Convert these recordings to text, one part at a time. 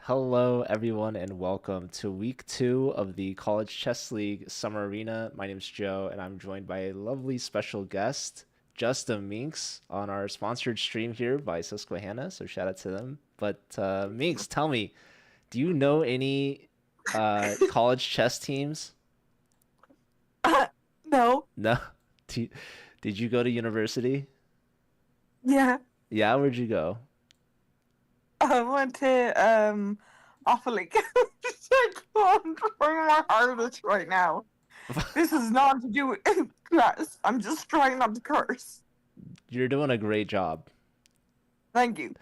Hello, everyone, and welcome to week two of the College Chess League Summer Arena. My name's Joe, and I'm joined by a lovely special guest, Justin Minks, on our sponsored stream here by Susquehanna. So shout out to them. But Minks, tell me, do you know any college chess teams? No. No. Do- Did you go to university? Yeah. Yeah, where'd you go? I went to Offaly. I'm trying my hardest right now. This is not to do with class. I'm just trying not to curse. You're doing a great job. Thank you.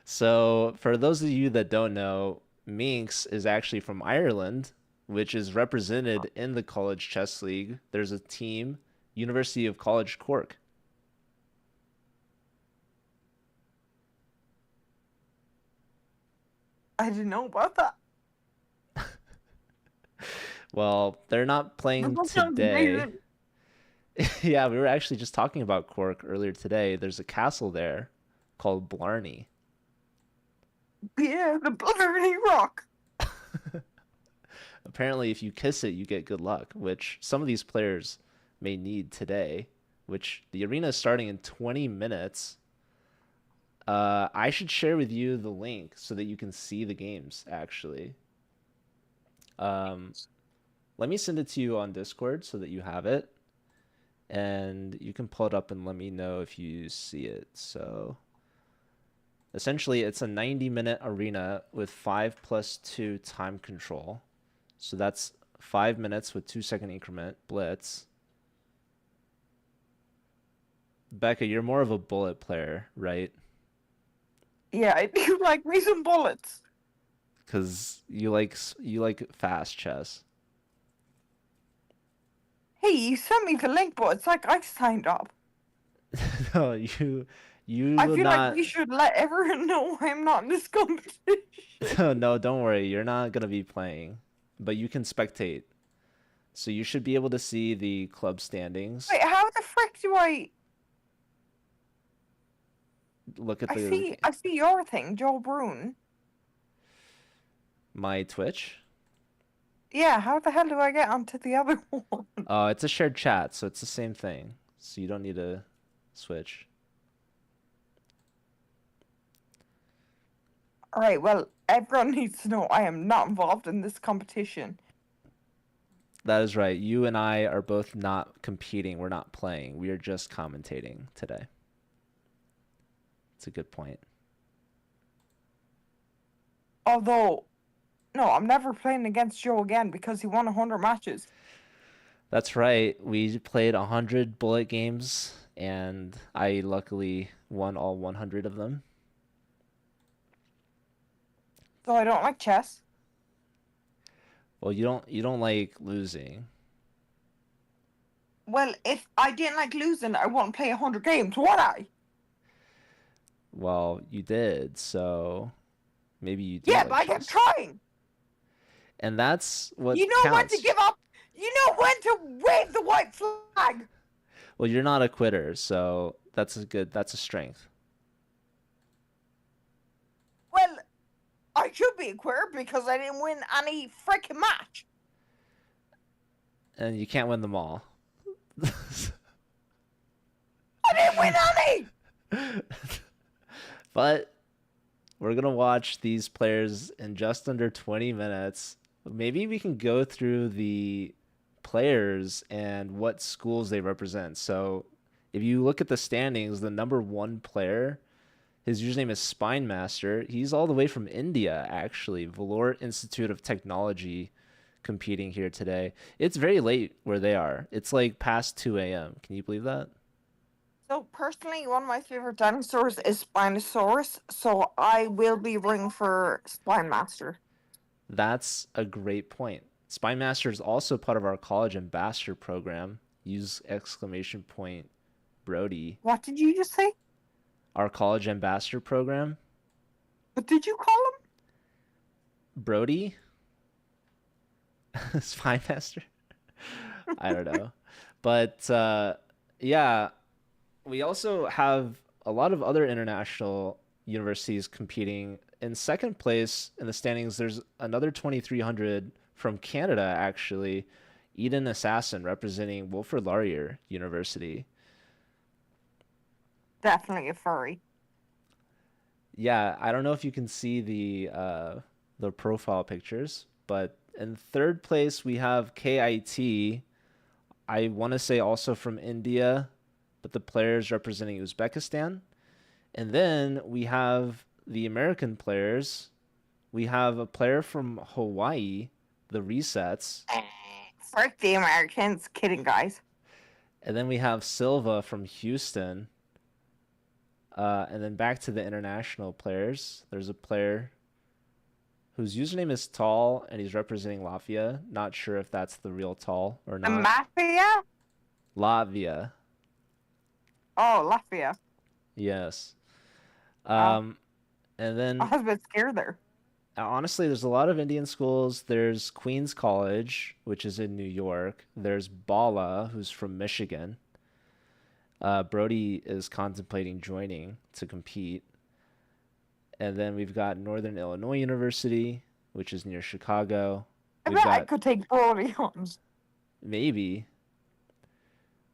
So, for those of you that don't know, Minx is actually from Ireland, which is represented in the College Chess League. There's a team, University of College Cork. I didn't know about that. Well, they're not But playing that sounds today. amazing. Yeah, we were actually just talking about Cork earlier today. There's a castle there called Blarney. Yeah, the Blarney Rock. Apparently, if you kiss it, you get good luck, which some of these players may need today, which the arena is starting in 20 minutes. I should share with you the link so that you can see the games, actually. Um, Let me send it to you on Discord so that you have it, and you can pull it up and let me know if you see it. So essentially, it's a 90-minute arena with 5+2 time control. So that's 5 minutes with 2-second increment blitz. Becca, you're more of a bullet player, right? Yeah, I do like me some bullets. Because you like fast chess. Hey, you sent me the link, but it's like I signed up. No, you I will feel like not. we should let everyone know I'm not in this competition. No, don't worry. You're not gonna be playing, but you can spectate. So you should be able to see the club standings. Wait, how the frick do I? Look at I the see. I see your thing, Joel Brune. my Twitch. Yeah, how the hell do I get onto the other one? It's a shared chat, so it's the same thing. So you don't need to switch. All right. Well, everyone needs to know I am not involved in this competition. That is right. You and I are both not competing. We're not playing. We are just commentating today. It's a good point. Although, no, I'm never playing against Joe again because he won 100 matches. That's right. We played 100 bullet games, and I luckily won all 100 of them. So I don't like chess. Well, you don't like losing. Well, if I didn't like losing, I wouldn't play 100 games, would I? Well, you did, so maybe you do Yeah, but like I kept chess. trying. And that's You what know when to counts. give up. You know when to wave the white flag. Well, you're not a quitter, so that's a strength. Well, I should be a quitter because I didn't win any freaking match. And you can't win them all. I didn't win any. But we're gonna watch these players in just under 20 minutes. Maybe we can go through the players and what schools they represent. So if you look at the standings, the number one player, his username is Spine Master. He's all the way from India, actually. Vellore Institute of Technology competing here today. It's very late where they are. It's like past 2 a.m. Can you believe that? So personally, one of my favorite dinosaurs is Spinosaurus. So I will be rooting for Spine Master. That's a great point. Spy Master is also part of our college ambassador program. Use exclamation point Brody. What did you just say? Our college ambassador program. What did you call him? Brody? Spy Master? I don't know. But yeah, we also have a lot of other international universities competing in second place in the standings, there's another 2,300 from Canada, actually. Eden Assassin representing Wilfrid Laurier University. Definitely a furry. Yeah, I don't know if you can see the profile pictures, but in third place we have KIT. I want to say also from India, but the players representing Uzbekistan. And then we have the American players. We have a player from Hawaii, the Resets. Frick the Americans. Kidding, guys. And then we have Silva from Houston. And then back to the international players. There's a player whose username is Tall, and he's representing Latvia. Not sure if that's the real Tall or The not. Mafia? Latvia. Oh, Latvia. Yes. Oh, And I then was a bit scared there. honestly, there's a lot of Indian schools. There's Queens College, which is in New York. There's Bala, who's from Michigan. Brody is contemplating joining to compete. And then we've got Northern Illinois University, which is near Chicago. I We've bet I got could take Brody on. maybe.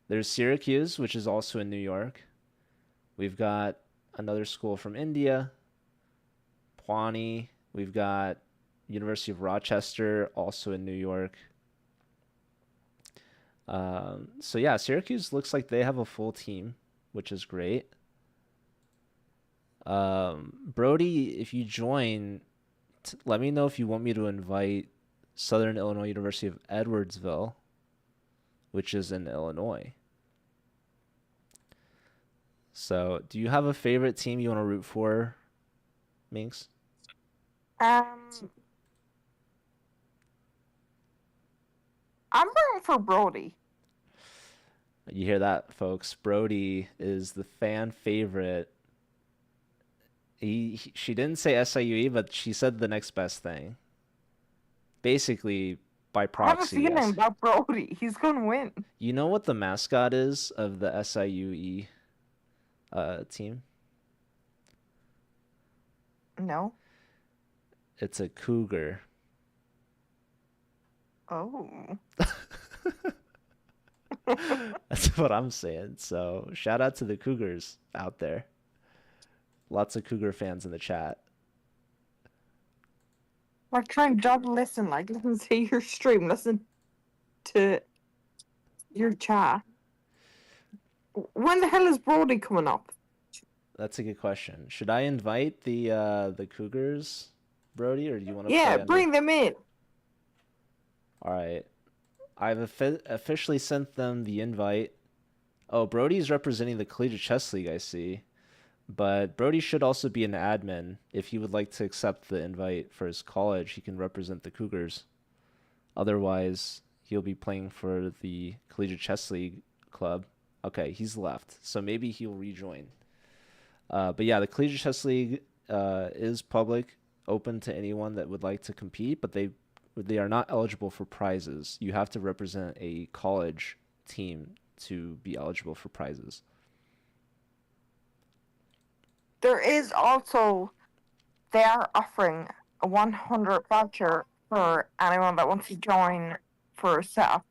There's Syracuse, which is also in New York. We've got another school from India, Pawnee. We've got University of Rochester, also in New York. So yeah, Syracuse looks like they have a full team, which is great. Brody, if you join, let me know if you want me to invite Southern Illinois University of Edwardsville, which is in Illinois. So, do you have a favorite team you want to root for, Minx? I'm rooting for Brody. You hear that, folks? Brody is the fan favorite. She didn't say SIUE, but she said the next best thing. Basically, by I have a proxy, feeling yes. about Brody. He's gonna win. You know what the mascot is of the SIUE team? No. It's a cougar. Oh. That's what I'm saying. So, shout out to the Cougars out there. Lots of Cougar fans in the chat. Like trying to listen, like listen to your stream, listen to your chat. When the hell is Brody coming up? That's a good question. Should I invite the Cougars, Brody, or do you want to Yeah, play under? bring them in. All right. I've officially sent them the invite. Oh, Brody's representing the Collegiate Chess League, I see. But Brody should also be an admin. If he would like to accept the invite for his college, he can represent the Cougars. Otherwise, he'll be playing for the Collegiate Chess League club. Okay, he's left. So maybe he'll rejoin. But yeah, the Collegiate Chess League is public, open to anyone that would like to compete, but they are not eligible for prizes. You have to represent a college team to be eligible for prizes. There is also, they are offering a 100 voucher for anyone that wants to join for a setup.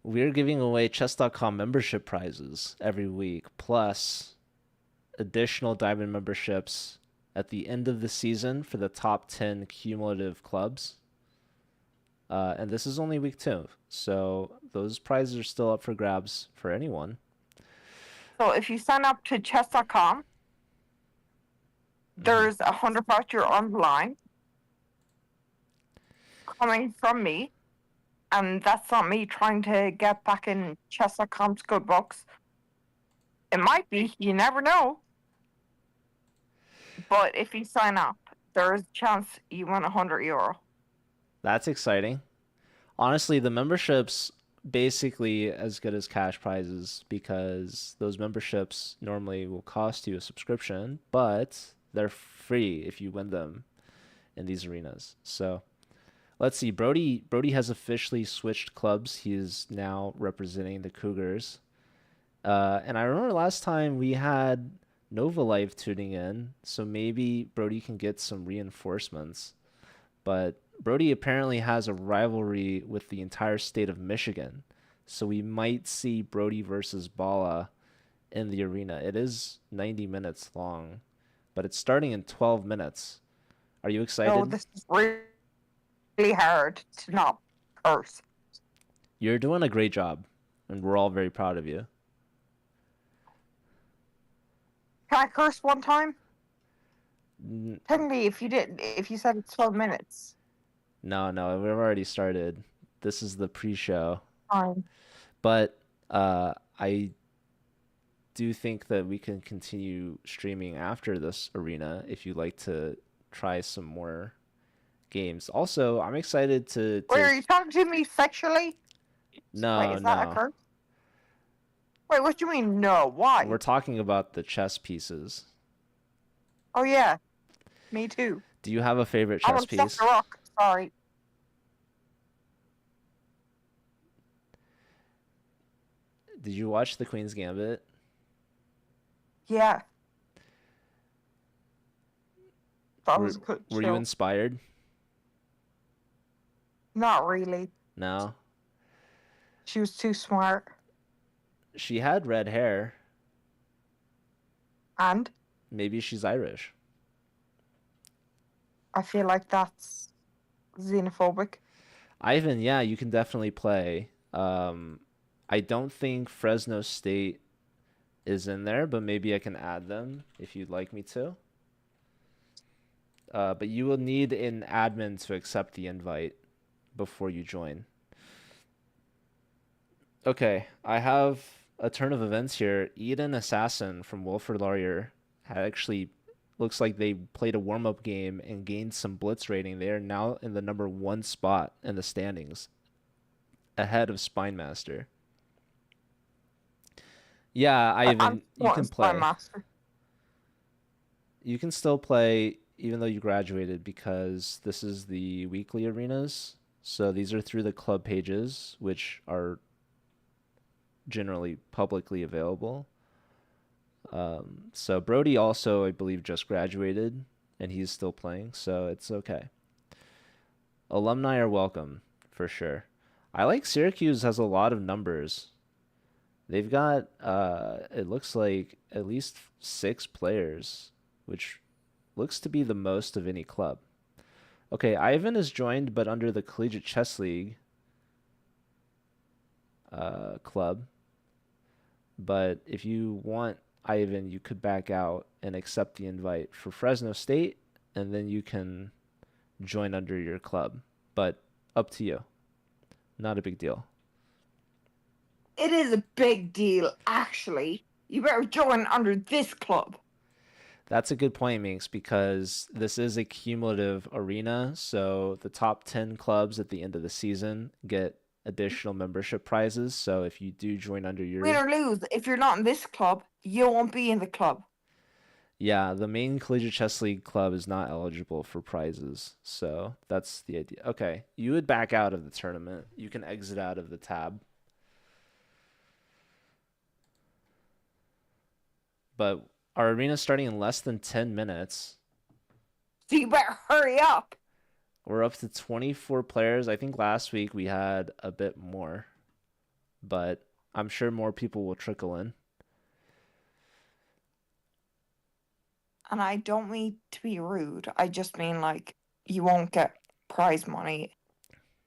We're giving away chess.com membership prizes every week, plus additional diamond memberships at the end of the season for the top 10 cumulative clubs. And this is only week 2, so those prizes are still up for grabs for anyone. So if you sign up to chess.com, there's a 100 voucher on the line coming from me. And that's not me trying to get back in chess.com's good books. It might be, you never know. But if you sign up, there is a chance you win €100. That's exciting. Honestly, the membership's basically as good as cash prizes because those memberships normally will cost you a subscription, but they're free if you win them in these arenas. So let's see. Brody has officially switched clubs. He is now representing the Cougars. And I remember last time we had Nova Life tuning in, so maybe Brody can get some reinforcements. But Brody apparently has a rivalry with the entire state of Michigan, so we might see Brody versus Bala in the arena. It is 90 minutes long, but it's starting in 12 minutes. Are you No, excited? this is really hard to not curse. You're doing a great job, and we're all very proud of you. Can I curse one time? N- Technically, if you said it's 12 minutes, No, no, we've already started. This is the pre-show. fine. But I do think that we can continue streaming after this arena if you'd like to try some more games. Also, I'm excited Wait, to are you talking to me sexually? Wait, no, is that a no. curse? Wait, what do you mean, no? We're Why? talking about the chess pieces. Oh, yeah, me too. Do you have a favorite I chess want to suck the piece? rock. Sorry. Did you watch The Queen's Gambit? Yeah, that Were was a good were you show. inspired? Not really. No. She was too smart. She had red hair. And Maybe she's Irish. I feel like that's xenophobic. Ivan, yeah, you can definitely play. I don't think Fresno State is in there, but maybe I can add them if you'd like me to. But you will need an admin to accept the invite before you join. Okay, I have a turn of events here. Eden Assassin from Wilford Laurier had actually looks like they played a warm-up game and gained some blitz rating. They are now in the number one spot in the standings, ahead of Spinemaster. Yeah, I'm Ivan, you wanting can Spy play. Master. You can still play even though you graduated because this is the weekly arenas. So these are through the club pages, which are generally publicly available. So Brody also, I believe, just graduated and he's still playing, so it's okay. Alumni are welcome for sure. I like Syracuse has a lot of numbers. They've got it looks like at least 6 players, which looks to be the most of any club. Okay, Ivan is joined, but under the Collegiate Chess League club. But if you want Ivan, you could back out and accept the invite for Fresno State, and then you can join under your club. But up to you. Not a big deal. It is a big deal, actually. You better join under this club. That's a good point, Minx, because this is a cumulative arena. So the top 10 clubs at the end of the season get additional membership prizes. So if you do join under Win your or lose, if you're not in this club, you won't be in the club. Yeah, the main Collegiate Chess League club is not eligible for prizes. So that's the idea. Okay, you would back out of the tournament. You can exit out of the tab. But our arena's starting in less than 10 minutes. So you better hurry up. We're up to 24 players. I think last week we had a bit more, but I'm sure more people will trickle in. And I don't mean to be rude. I just mean like you won't get prize money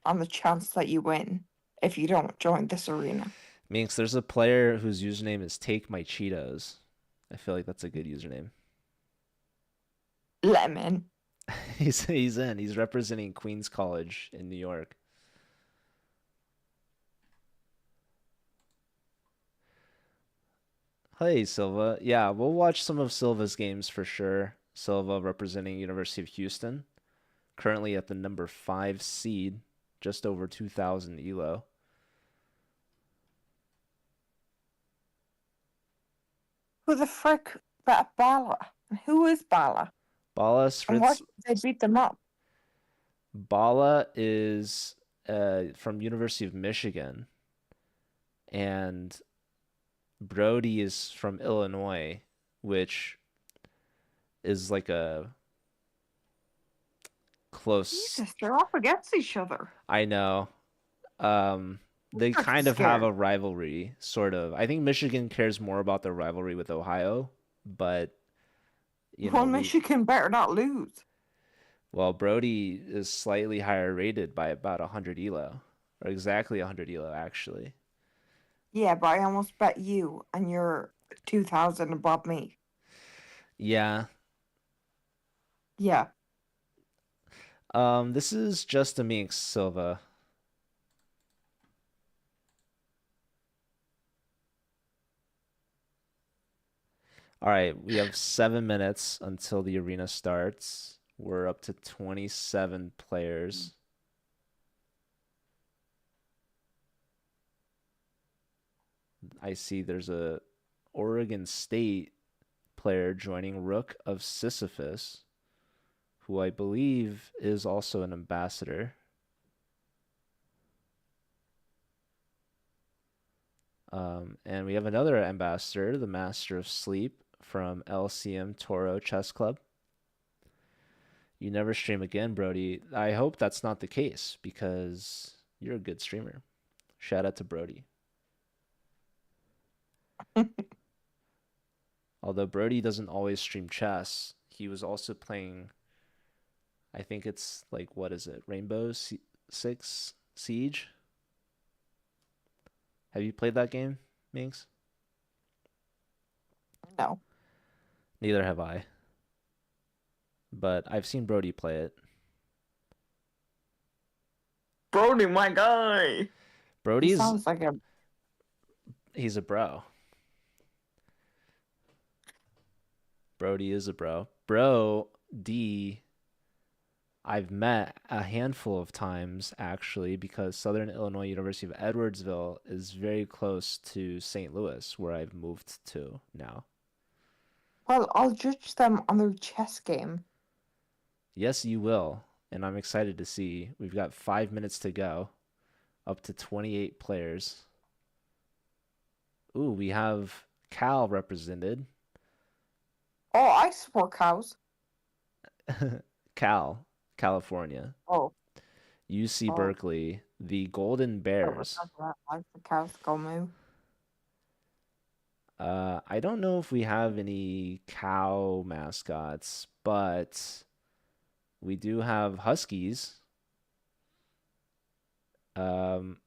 on the chance that you win if you don't join this arena. Minx, there's a player whose username is Take My Cheetos. I feel like that's a good username. Let him in. He's in. He's representing Queens College in New York. Hey, Silva. Yeah, we'll watch some of Silva's games for sure. Silva representing University of Houston, currently at the number 5 seed, just over 2,000 elo. Who the frick that Bala? And who is Bala? Bala And why Sritz did they beat them up? Bala is from University of Michigan, and Brody is from Illinois, which is like a close. Jesus, they're up against each other. I know. Um, they I'm kind of have scared. a rivalry, sort of. I think Michigan cares more about their rivalry with Ohio, but Well, we Michigan better not lose. well, Brody is slightly higher rated by about 100 elo, or exactly 100 elo actually. Yeah, but I almost bet you, and you're 2,000 above me. Yeah. Yeah. This is just a Minx Silva. All right, we have 7 minutes until the arena starts. We're up to 27 players. I see there's a Oregon State player joining Rook of Sisyphus, who I believe is also an ambassador. And we have another ambassador, the Master of Sleep from LCM Toro Chess Club. You never stream again, Brody. I hope that's not the case because you're a good streamer. Shout out to Brody. Although Brody doesn't always stream chess, he was also playing, I think it's like, what is it? Six Siege? Have you played that game, Minx? No. Neither have I. But I've seen Brody play it. Brody, my guy. He Brody's sounds like a. he's a bro. Brody is a bro. Bro D I've met a handful of times actually because Southern Illinois University of Edwardsville is very close to St. Louis, where I've moved to now. Well, I'll judge them on their chess game. Yes, you will. And I'm excited to see. We've got 5 minutes to go, up to 28 players. Ooh, we have Cal represented. Oh, I support cows. Cal, California. Oh, UC oh. Berkeley, the Golden Bears. Like the cows go moo. I don't know if we have any cow mascots, but we do have Huskies. Um,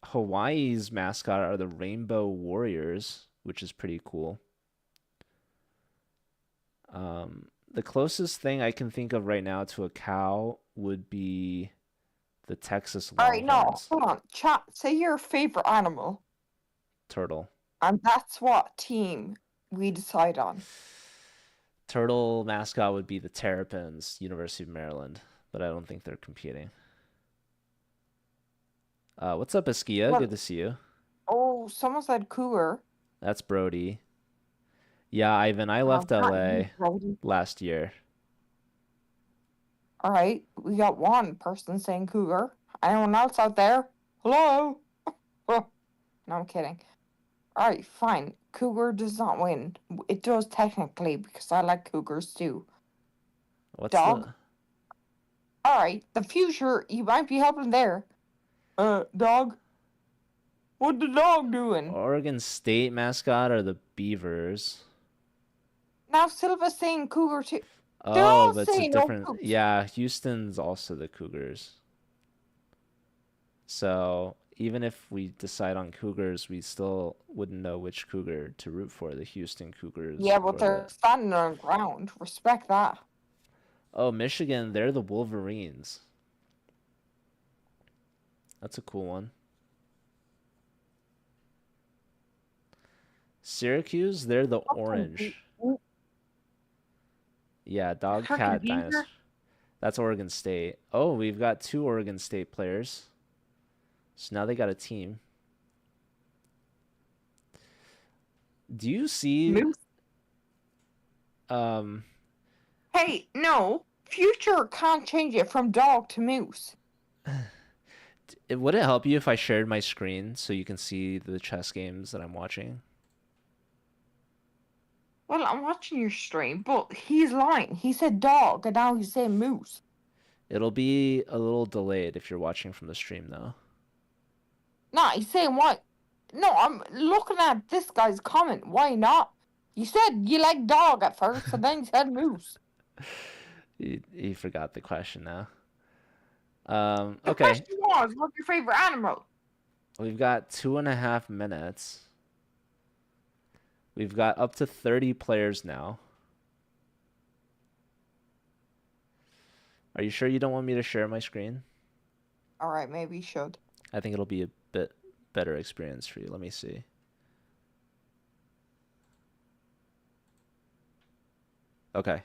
Hawaii's mascot are the Rainbow Warriors, which is pretty cool. The closest thing I can think of right now to a cow would be the Texas All right, no, Longhorns. hold on. Chat. Say your favorite animal, Turtle. and that's what team we decide on. Turtle mascot would be the Terrapins, University of Maryland, but I don't think they're competing. What's up, Askia? Well, Good to see you. oh, someone said cougar. That's Brody. Yeah, Ivan, I left Not you, LA Brody. last year. All right, we got one person saying cougar. Anyone else out there? Hello? Oh, no, I'm kidding. All right, fine. Cougar does not win. It does technically because I like cougars too. What's Dog? the All right, the future, you might be helping there. Dog? What the dog doing? Oregon State mascot are the Beavers? Now Silva's saying cougar too. They're Oh, all but it's a saying no different. cougs. Yeah, Houston's also the Cougars. So even if we decide on Cougars, we still wouldn't know which Cougar to root for, the Houston Cougars Yeah, but or they're the. standing on ground. Respect that. Oh, Michigan, they're the Wolverines. That's a cool one. Syracuse, they're the Orange. Yeah, Dog Fucking Cat Beaver. Dynasty. That's Oregon State. Oh, we've got two Oregon State players. So now they got a team. Do you see Moose. um Hey, no. Future can't change it from dog to moose. would it help you if I shared my screen so you can see the chess games that I'm watching? Well, I'm watching your stream, but he's lying. He said dog, and now he's saying moose. It'll be a little delayed if you're watching from the stream, though. Nah, he's saying why. No, I'm looking at this guy's comment. Why not? You said you like dog at first, and then you said moose. You forgot the question now. The Okay, question was, what's your favorite animal? we've got 2.5 minutes. We've got up to 30 players now. Are you sure you don't want me to share my screen? All right, maybe you should. I think it'll be a bit better experience for you. Let me see. Okay.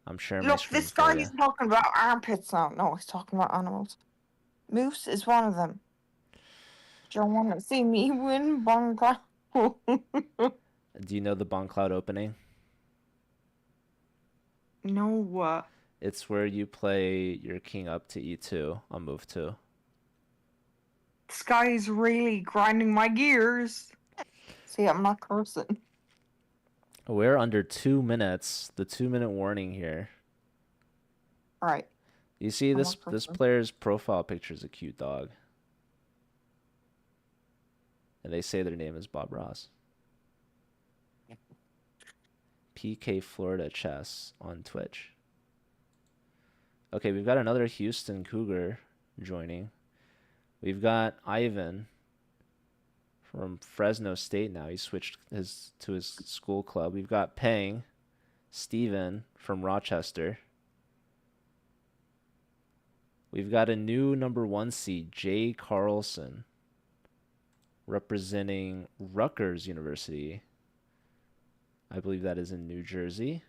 I'm sharing my Look, screen this for guy you. is talking about armpits now. No, he's talking about animals. Moose is one of them. Do you want to see me win Bonga? Do you know the Bon Cloud opening? No, what? It's where you play your king up to e2 on move 2. This guy is really grinding my gears. See, I'm not cursing. We're under 2 minutes. The 2-minute warning here. All right. You see I'm this not this cursing. player's profile picture is a cute dog. And they say their name is Bob Ross. PK Florida Chess on Twitch. Okay, we've got another Houston Cougar joining. We've got Ivan from Fresno State now. He switched to his school club. We've got Peng, Steven from Rochester. We've got a new number 1 seed, Jay Carlson, representing Rutgers University. I believe that is in New Jersey.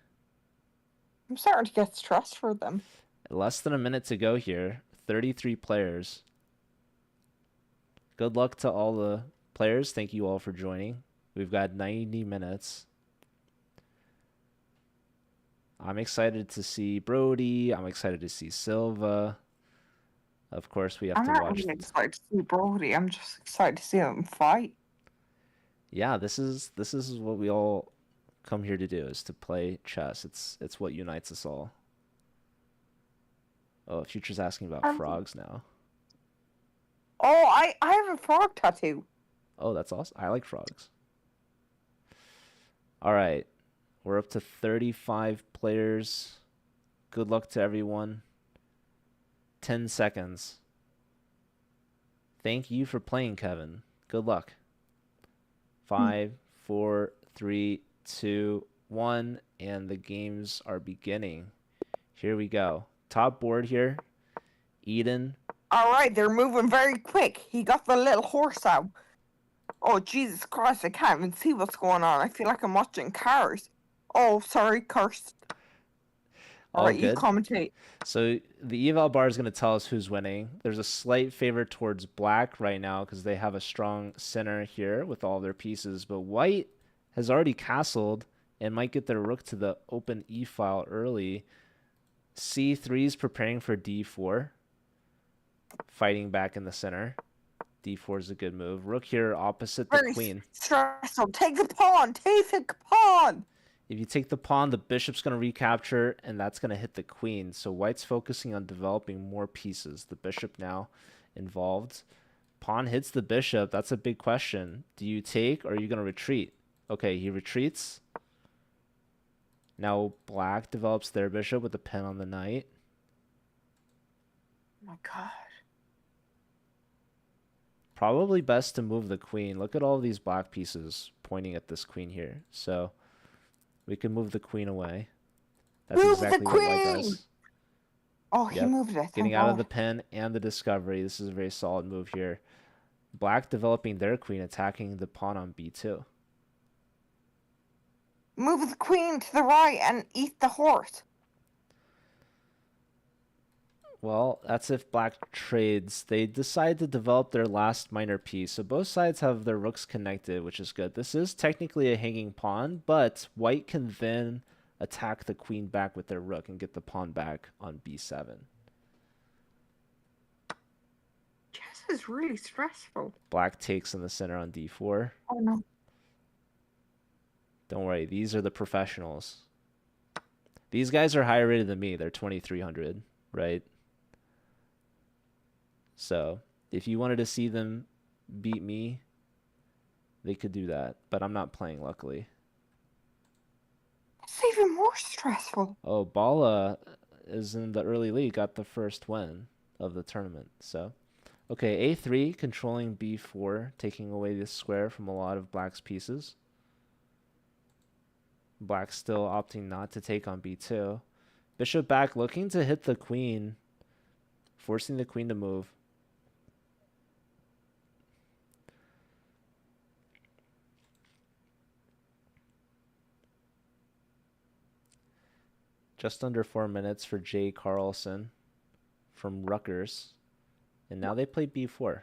I'm starting to get stressed for them. Less than a minute to go here. 33 players. Good luck to all the players. Thank you all for joining. We've got 90 minutes. I'm excited to see Brody. I'm excited to see Silva. Of course, we have I'm to not watch. really excited to see Brody. I'm just excited to see them fight. Yeah, this is what we all come here to do, is to play chess. It's what unites us all. Oh, Future's asking about Um, frogs now. Oh, I have a frog tattoo. Oh, that's awesome. I like frogs. All right. We're up to 35 players. Good luck to everyone. 10 seconds. Thank you for playing, Kevin. Good luck. 5, 4, 3, 2, 1, and the games are beginning. Here we go. Top board here. Eden. All right, they're moving very quick. He got the little horse out. Oh, Jesus Christ, I can't even see what's going on. I feel like I'm watching Cars. Oh, sorry, cursed. All All right, you good. commentate. So the eval bar is going to tell us who's winning. There's a slight favor towards black right now because they have a strong center here with all their pieces. But white has already castled and might get their rook to the open e file early. C3 is preparing for d4, fighting back in the center. D4 is a good move. Rook here opposite the Very queen. stressful. Take the pawn. Take the pawn. If you take the pawn, the bishop's going to recapture, and that's going to hit the queen. So white's focusing on developing more pieces. The bishop now involved. Pawn hits the bishop. That's a big question. Do you take, or are you going to retreat? Okay, he retreats. Now black develops their bishop with a pin on the knight. Oh my God. Probably best to move the queen. Look at all these black pieces pointing at this queen here. So we can move the queen away. That's Move exactly the what white queen. does. Oh, he Yep. moved it. Getting Thank out of God. the pin and the discovery. This is a very solid move here. Black developing their queen, attacking the pawn on b2. Move the queen to the right and eat the horse. Well, that's if black trades. They decide to develop their last minor piece. So both sides have their rooks connected, which is good. This is technically a hanging pawn, but white can then attack the queen back with their rook and get the pawn back on b7. Chess is really stressful. Black takes in the center on d4. Oh no. Don't worry, these are the professionals. These guys are higher rated than me. They're 2300, right? So if you wanted to see them beat me, they could do that. But I'm not playing, luckily. It's even more stressful. Oh, Bala is in the early league, got the first win of the tournament. So, okay, A3 controlling B4, taking away this square from a lot of Black's pieces. Black still opting not to take on B2. Bishop back, looking to hit the queen, forcing the queen to move. Just under 4 minutes for Jay Carlson from Rutgers. And now they play B4.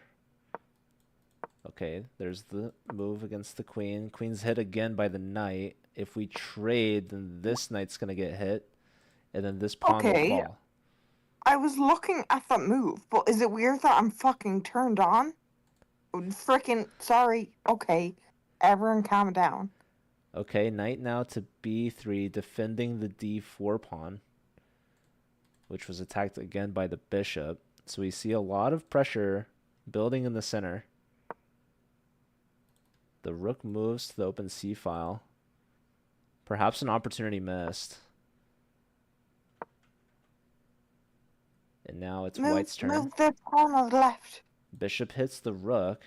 Okay, there's the move against the queen. Queen's hit again by the knight. If we trade, then this knight's going to get hit. And then this pawn will Okay, fall. I was looking at that move, but is it weird that I'm fucking turned on? Freaking sorry. Okay, everyone calm down. Okay, knight now to B3, defending the D4 pawn, which was attacked again by the bishop. So we see a lot of pressure building in the center. The rook moves to the open C file. Perhaps an opportunity missed. And now it's White's turn. Move the pawn on the left. Bishop hits the rook.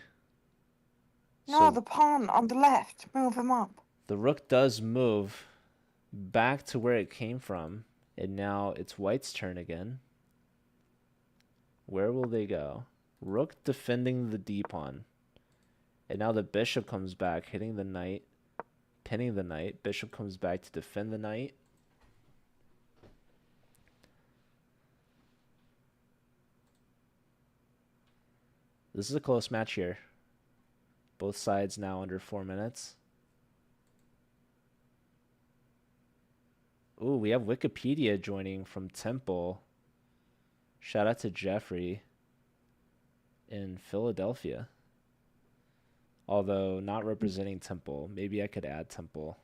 No, So the pawn on the left. Move him up. the rook does move back to where it came from. And now it's White's turn again. Where will they go? Rook defending the D pawn. And now the bishop comes back, hitting the knight, pinning the knight. Bishop comes back to defend the knight. This is a close match here. Both sides now under 4 minutes. Ooh, we have Wikipedia joining from Temple. Shout out to Jeffrey in Philadelphia. Although not representing Temple. Maybe I could add Temple.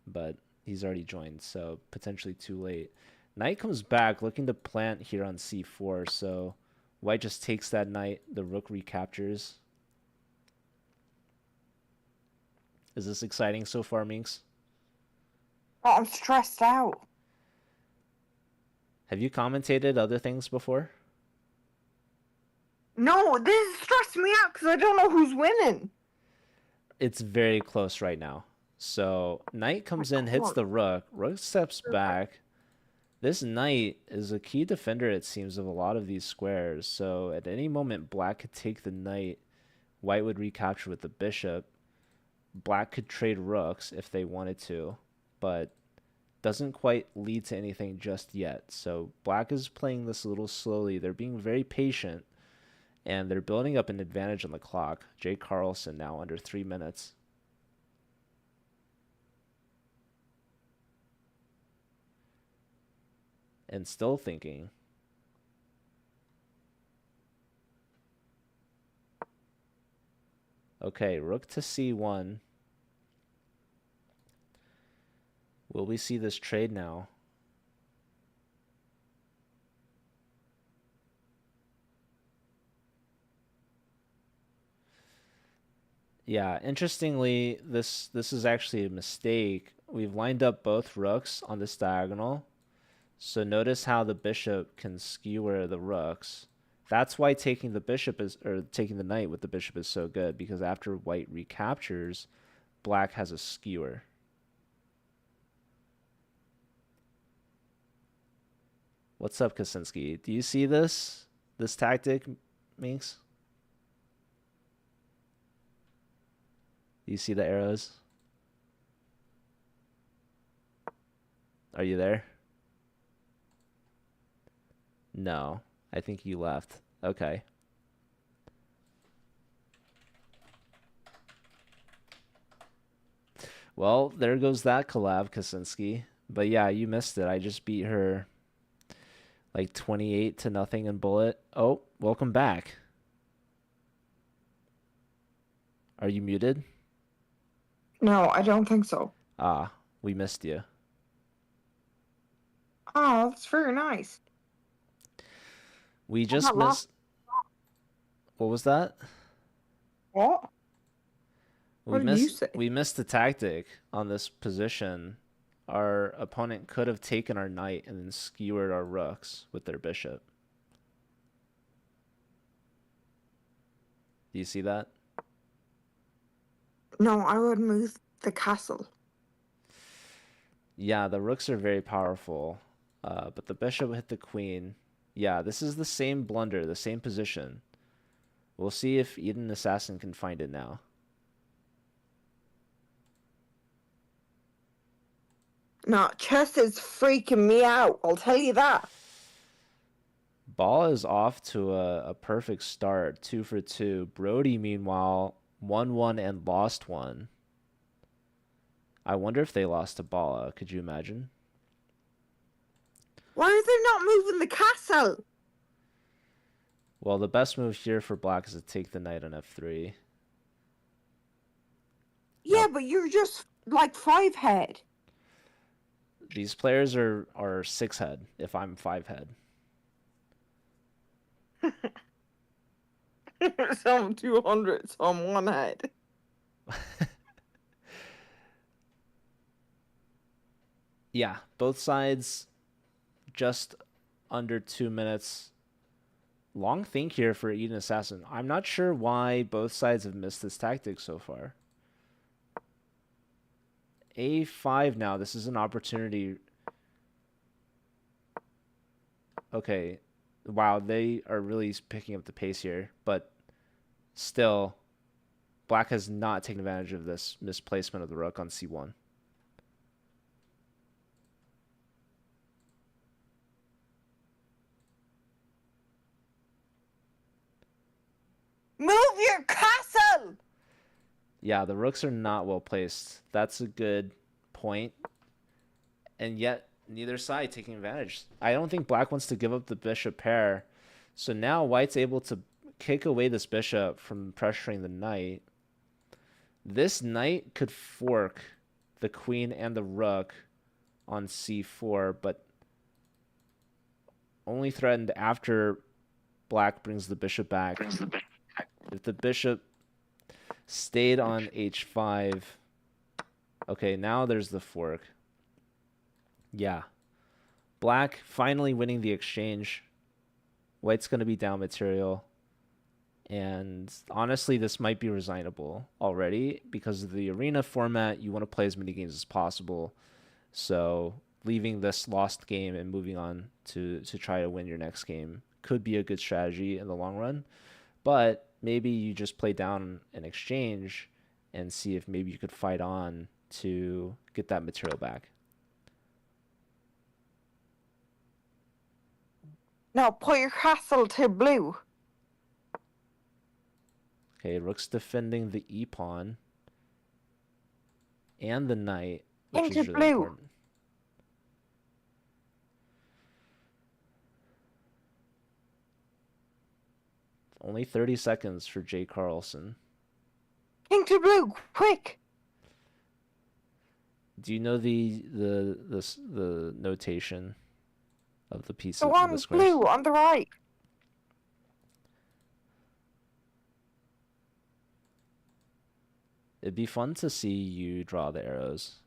But he's already joined, so potentially too late. Knight comes back looking to plant here on C4, so White just takes that knight. The rook recaptures. Is this exciting so far, Minx? Oh, I'm stressed out. Have you commentated other things before? No, this is stressing me out because I don't know who's winning. It's very close right now. So knight comes in, hits the rook. Rook steps back. This knight is a key defender, it seems, of a lot of these squares. So at any moment, black could take the knight. White would recapture with the bishop. Black could trade rooks if they wanted to, but doesn't quite lead to anything just yet. So black is playing this a little slowly. They're being very patient, and they're building up an advantage on the clock. Jay Carlson now under 3 minutes. And still thinking. Okay, rook to c1. Will we see this trade now? Yeah, interestingly, this is actually a mistake. We've lined up both rooks on this diagonal. So notice how the bishop can skewer the rooks. That's why taking the bishop is, or taking the knight with the bishop is so good, because after white recaptures, black has a skewer. What's up, Kaczynski? Do you see this tactic, Minx? Do you see the arrows? Are you there? No, I think you left. Okay. Well, there goes that collab, Kaczynski. But yeah, you missed it. I just beat her like 28-0 in bullet. Oh, welcome back. Are you muted? No, I don't think so. Ah, we missed you. Oh, that's very nice. We I'm just not lost. missed. What was that? What? We What did you missed. say? We missed the tactic on this position. Our opponent could have taken our knight and then skewered our rooks with their bishop. Do you see that? No, I would move the castle. Yeah, the rooks are very powerful, but the bishop hit the queen. Yeah, this is the same blunder, the same position. We'll see if Eden Assassin can find it now. No, chess is freaking me out. I'll tell you that. Ball is off to a perfect start, 2 for 2. Brody, meanwhile, 1-1 and lost one. I wonder if they lost to Bala. Could you imagine? Why are they not moving the castle? Well, the best move here for black is to take the knight on f3. Yeah, Now, but you're just like 5 head. these players are 6 head if I'm 5 head. Some 200, some 1 head. Yeah, both sides just under 2 minutes. Long think here for Eden Assassin. I'm not sure why both sides have missed this tactic so far. A5 now. This is an opportunity. Okay. Wow, they are really picking up the pace here. But still, black has not taken advantage of this misplacement of the rook on c1. Move your castle! Yeah, the rooks are not well placed. That's a good point. And yet, neither side taking advantage. I don't think black wants to give up the bishop pair. So now white's able to kick away this bishop from pressuring the knight. This knight could fork the queen and the rook on c4, but only threatened after black brings the bishop back. If the bishop stayed on h5, okay, now there's the fork. Yeah. Black finally winning the exchange. White's going to be down material. And honestly, this might be resignable already because of the arena format. You want to play as many games as possible. So leaving this lost game and moving on to try to win your next game could be a good strategy in the long run. But maybe you just play down an exchange and see if maybe you could fight on to get that material back. Now put your castle to blue. Okay, rook's defending the e pawn and the knight, which Into is really blue. important. Only 30 seconds for Jay Carlson. Into blue, quick! Do you know the notation of the pieces The of the one squares? blue on the right. It'd be fun to see you draw the arrows.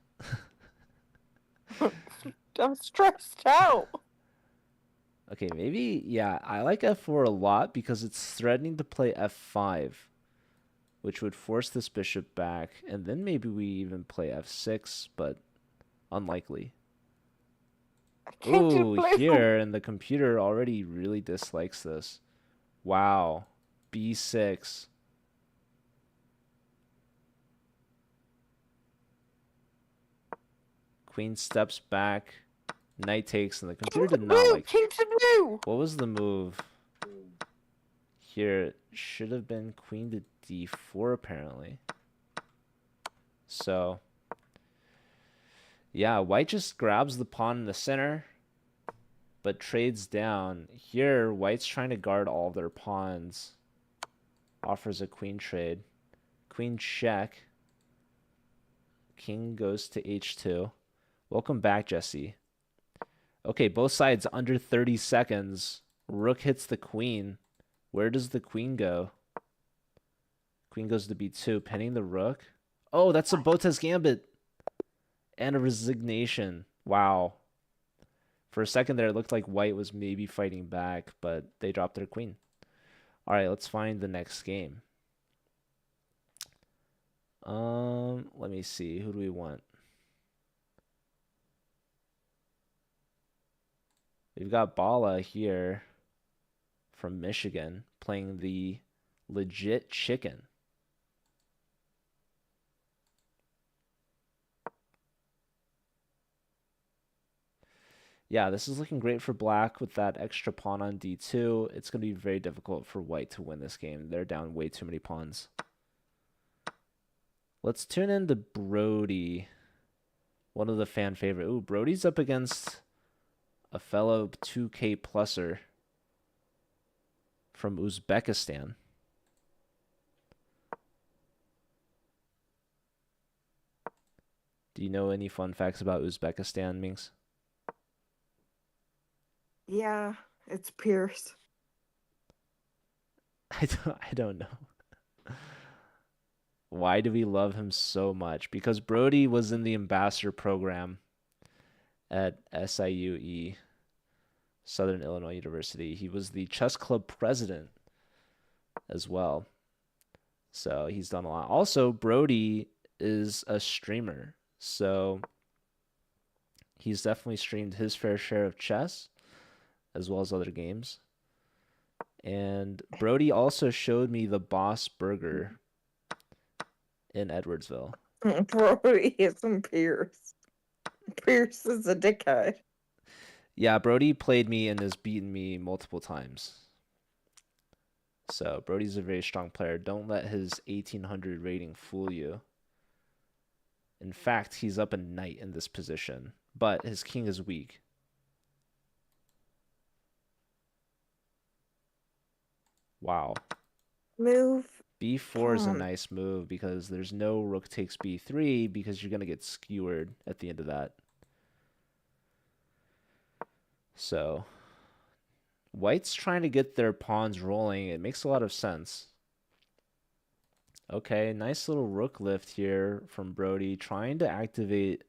I'm stressed out. Okay, maybe, yeah, I like f4 a lot because it's threatening to play f5, which would force this bishop back, and then maybe we even play f6, but unlikely. Into Ooh, blue. here, and the computer already really dislikes this. Wow. b6. Queen steps back. Knight takes, and the computer Into did not blue, like. into blue. What was the move? Here, it should have been queen to d4, apparently. So, yeah, white just grabs the pawn in the center, but trades down. Here, white's trying to guard all of their pawns. Offers a queen trade. Queen check. King goes to h2. Welcome back, Jesse. Okay, both sides under 30 seconds. Rook hits the queen. Where does the queen go? Queen goes to b2, pinning the rook. Oh, that's a Botez gambit. And a resignation. Wow. For a second there, it looked like white was maybe fighting back, but they dropped their queen. All right, let's find the next game. Let me see. Who do we want? We've got Bala here from Michigan playing the legit chicken. Yeah, this is looking great for black with that extra pawn on d2. It's going to be very difficult for white to win this game. They're down way too many pawns. Let's tune in to Brody, one of the fan favorite. Ooh, Brody's up against a fellow 2K pluser from Uzbekistan. Do you know any fun facts about Uzbekistan, Minx? Yeah, it's Pierce. I don't know. Why do we love him so much? Because Brody was in the ambassador program at SIUE, Southern Illinois University. He was the chess club president as well. So he's done a lot. Also, Brody is a streamer. So he's definitely streamed his fair share of chess as well as other games. And Brody also showed me the Boss Burger in Edwardsville. Brody isn't Pierce. Pierce is a dickhead. Yeah, Brody played me and has beaten me multiple times. So Brody's a very strong player. Don't let his 1800 rating fool you. In fact, he's up a knight in this position, but his king is weak. Wow. Move. b4 is a nice move because there's no rook takes b3 because you're going to get skewered at the end of that. So white's trying to get their pawns rolling. It makes a lot of sense. Okay, nice little rook lift here from Brody, trying to activate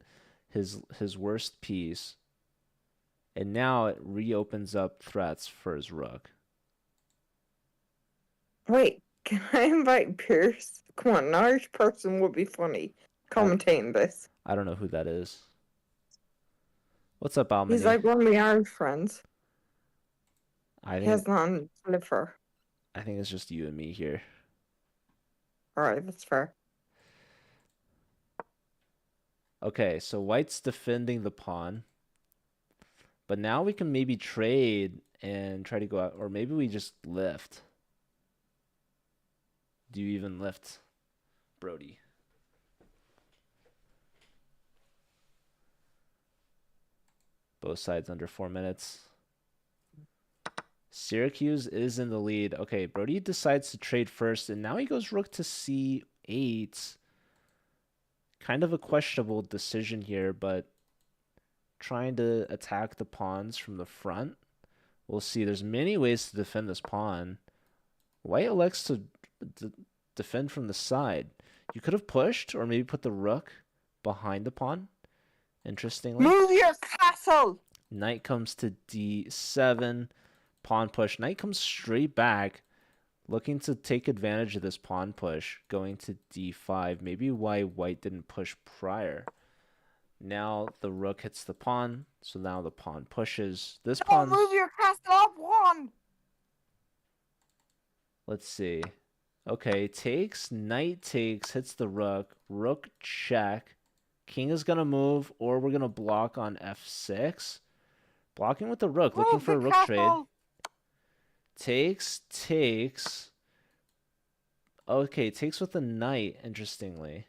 his worst piece. And now it reopens up threats for his rook. Wait, can I invite Pierce? Come on, an Irish person would be funny commentating this. I don't know who that is. What's up, Almany? He's like one of my Irish friends. I He has think none to live for. I think it's just you and me here. Alright, that's fair. Okay, so white's defending the pawn. But now we can maybe trade and try to go out, or maybe we just lift. Do you even lift, Brody? Both sides under 4 minutes. Syracuse is in the lead. Okay, Brody decides to trade first, and now he goes rook to c8. Kind of a questionable decision here, but trying to attack the pawns from the front. We'll see. There's many ways to defend this pawn. White elects to defend from the side. You could have pushed or maybe put the rook behind the pawn. Interestingly. Move your castle! Knight comes to d7. Pawn push. Knight comes straight back, looking to take advantage of this pawn push, going to d5. Maybe why white didn't push prior. Now the rook hits the pawn, so now the pawn pushes. This pawn... move your castle up one! Let's see. Okay, takes, knight takes, hits the rook. Rook check. King is going to move, or we're going to block on f6. Blocking with the rook, looking for a rook trade. Takes, takes. Okay, takes with the knight, interestingly.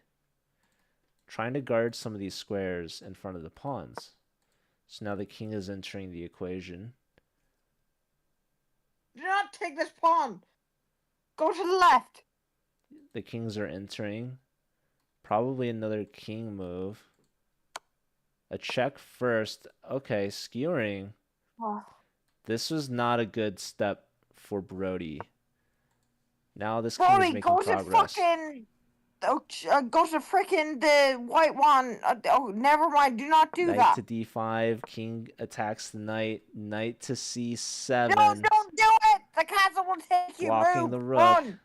Trying to guard some of these squares in front of the pawns. So now the king is entering the equation. Do not take this pawn! Go to the left! The kings are entering. Probably another king move. A check first. Okay, skewering. Oh. This was not a good step for Brody. Now this king is Brody, making go to progress. fucking. Oh, go to freaking the white one. Oh, never mind. Do not do Knight that. to d5. King attacks the knight. Knight to No, c7. don't do it. The castle will take you. Blocking Move. the rook. Run.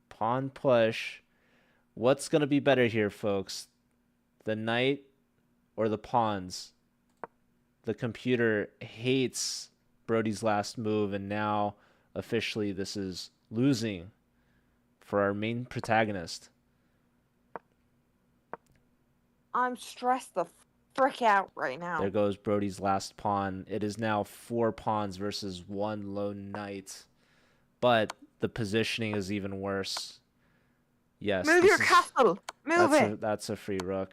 Pawn push. What's going to be better here, folks? The knight or the pawns? The computer hates Brody's last move, and now officially this is losing for our main protagonist. I'm stressed the frick out right now. There goes Brody's last pawn. It is now 4 pawns versus 1 lone knight. But the positioning is even worse. Yes. Move your castle. Move it. That's a free rook.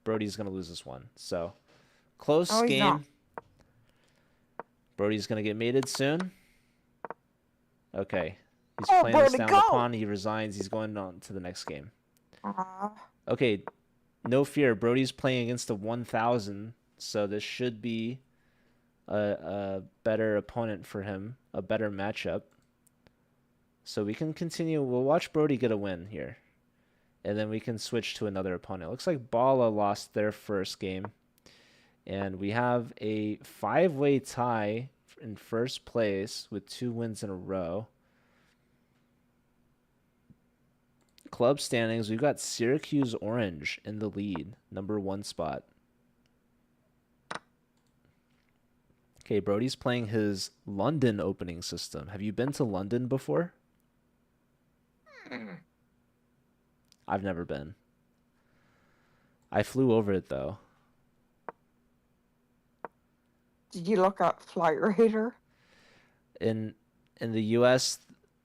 Brody's going to lose this one. So, close No, he's game. not. Brody's going to get mated soon. Okay. He's Oh, playing this Brody, down go! the pawn. He resigns. He's going on to the next game. Okay. No fear. Brody's playing against a 1,000. So this should be a better opponent for him. A better matchup. So we can continue. We'll watch Brody get a win here. And then we can switch to another opponent. It looks like Bala lost their first game. And we have a 5-way tie in first place with 2 wins in a row. Club standings, we've got Syracuse Orange in the lead, number 1 spot. Okay, Brody's playing his London opening system. Have you been to London before? I've never been. I flew over it, though. Did you look up Flight Radar? In the U.S.,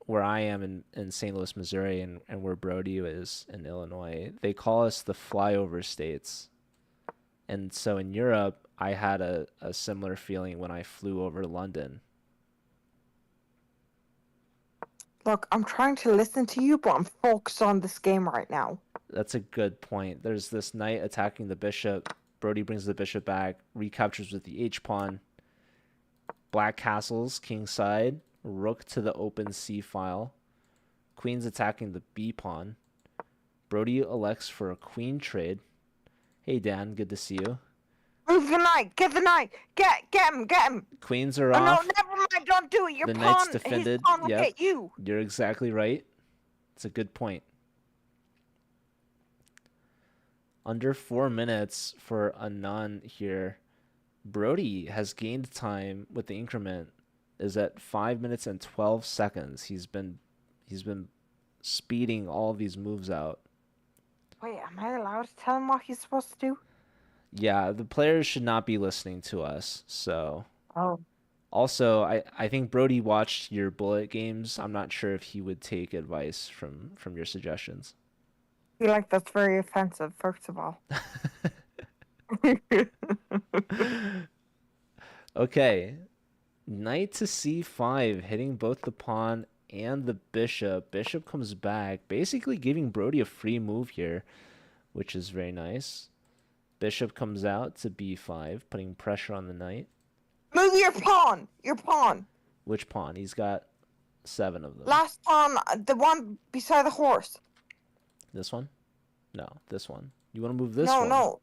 where I am in St. Louis, Missouri, and where Brody is in Illinois, they call us the flyover states. And so in Europe, I had a similar feeling when I flew over London. Look, I'm trying to listen to you, but I'm focused on this game right now. That's a good point. There's this knight attacking the bishop. Brody brings the bishop back, recaptures with the h-pawn. Black castles, king side. Rook to the open c-file. Queen's attacking the b-pawn. Brody elects for a queen trade. Hey, Dan, good to see you. Move the knight. Get the knight. Get him. Queens are Oh, off. no, never mind. Don't do it. Your The pawn, knight's defended. his pawn will Yep. get you. You're exactly right. It's a good point. Under 4 minutes for a none here. Brody has gained time with the increment. Is at 5 minutes and 12 seconds. He's been speeding all of these moves out. Wait, am I allowed to tell him what he's supposed to do? Yeah, the players should not be listening to us. So Oh. also, I think Brody watched your bullet games. I'm not sure if he would take advice from your suggestions. I feel like that's very offensive, first of all. Okay. Knight to c5, hitting both the pawn and the bishop. Bishop comes back, basically giving Brody a free move here, which is very nice. Bishop comes out to b5, putting pressure on the knight. Move your pawn. Your pawn. Which pawn? He's got 7 of them. Last pawn, the one beside the horse. This one? No, this one. You want to move this no, one? No.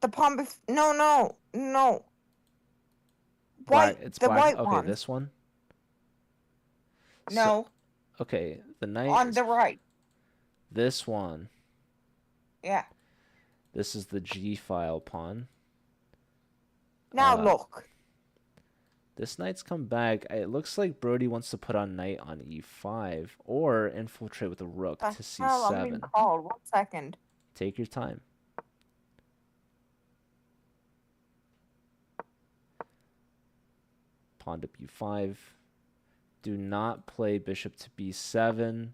The pawn no. Black, White, it's the black. white Okay, one. this one? No. Okay, the knight On the right. This one. Yeah. This is the g-file pawn. Now look. This knight's come back. It looks like Brody wants to put on knight on e5 or infiltrate with a rook to c7. I'm being called. 1 second. Take your time. Pawn to b5. Do not play bishop to b7.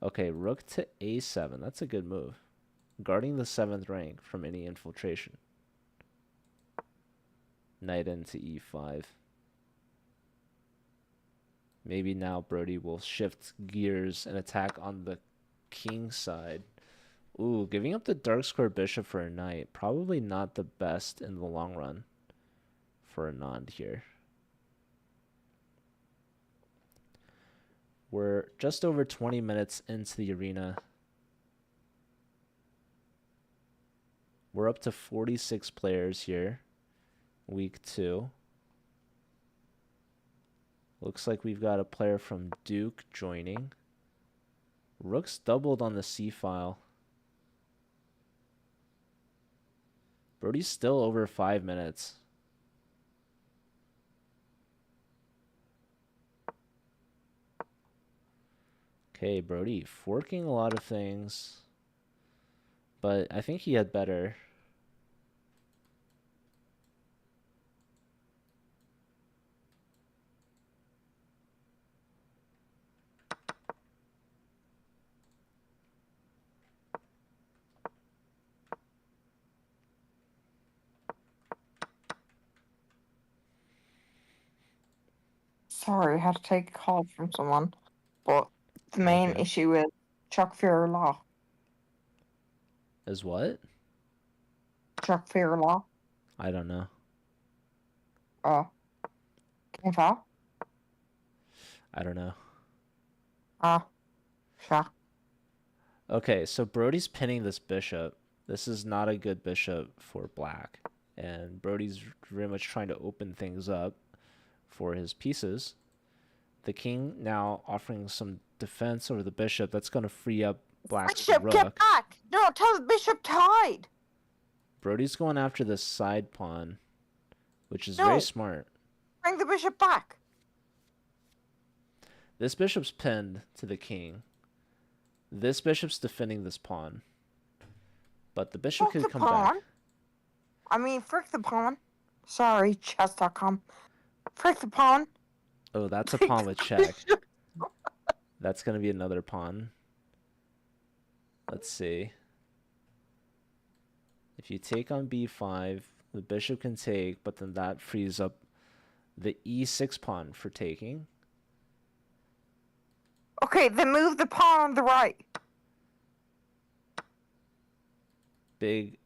Okay, rook to a7. That's a good move. Guarding the 7th rank from any infiltration. Knight into e5. Maybe now Brody will shift gears and attack on the king side. Ooh, giving up the dark square bishop for a knight. Probably not the best in the long run for Anand here. We're just over 20 minutes into the arena. We're up to 46 players here. Week 2. Looks like we've got a player from Duke joining. Rook's doubled on the c-file. Brody's still over 5 minutes. Okay, Brody forking a lot of things, but I think he had better. Sorry, I had to take a call from someone. But the All main good. issue is Chuck Fear Law. Is what? Chuck Fear Law. I don't know. Can you tell? I don't know. Sure. Okay, so Brody's pinning this bishop. This is not a good bishop for black. And Brody's very much trying to open things up for his pieces. The king now offering some defense over the bishop. That's going to free up black's Bishop, get rook. back! No, tell the bishop to hide! Brody's going after this side pawn, which is No. very smart. Bring the bishop back! This bishop's pinned to the king. This bishop's defending this pawn. But the bishop Frick could the come pawn. back. I mean, frick the pawn. Sorry, chess.com. Frick the pawn. Oh, that's a pawn with check. That's going to be another pawn. Let's see. If you take on b5, the bishop can take, but then that frees up the e6 pawn for taking. Okay, then move the pawn on the right. Big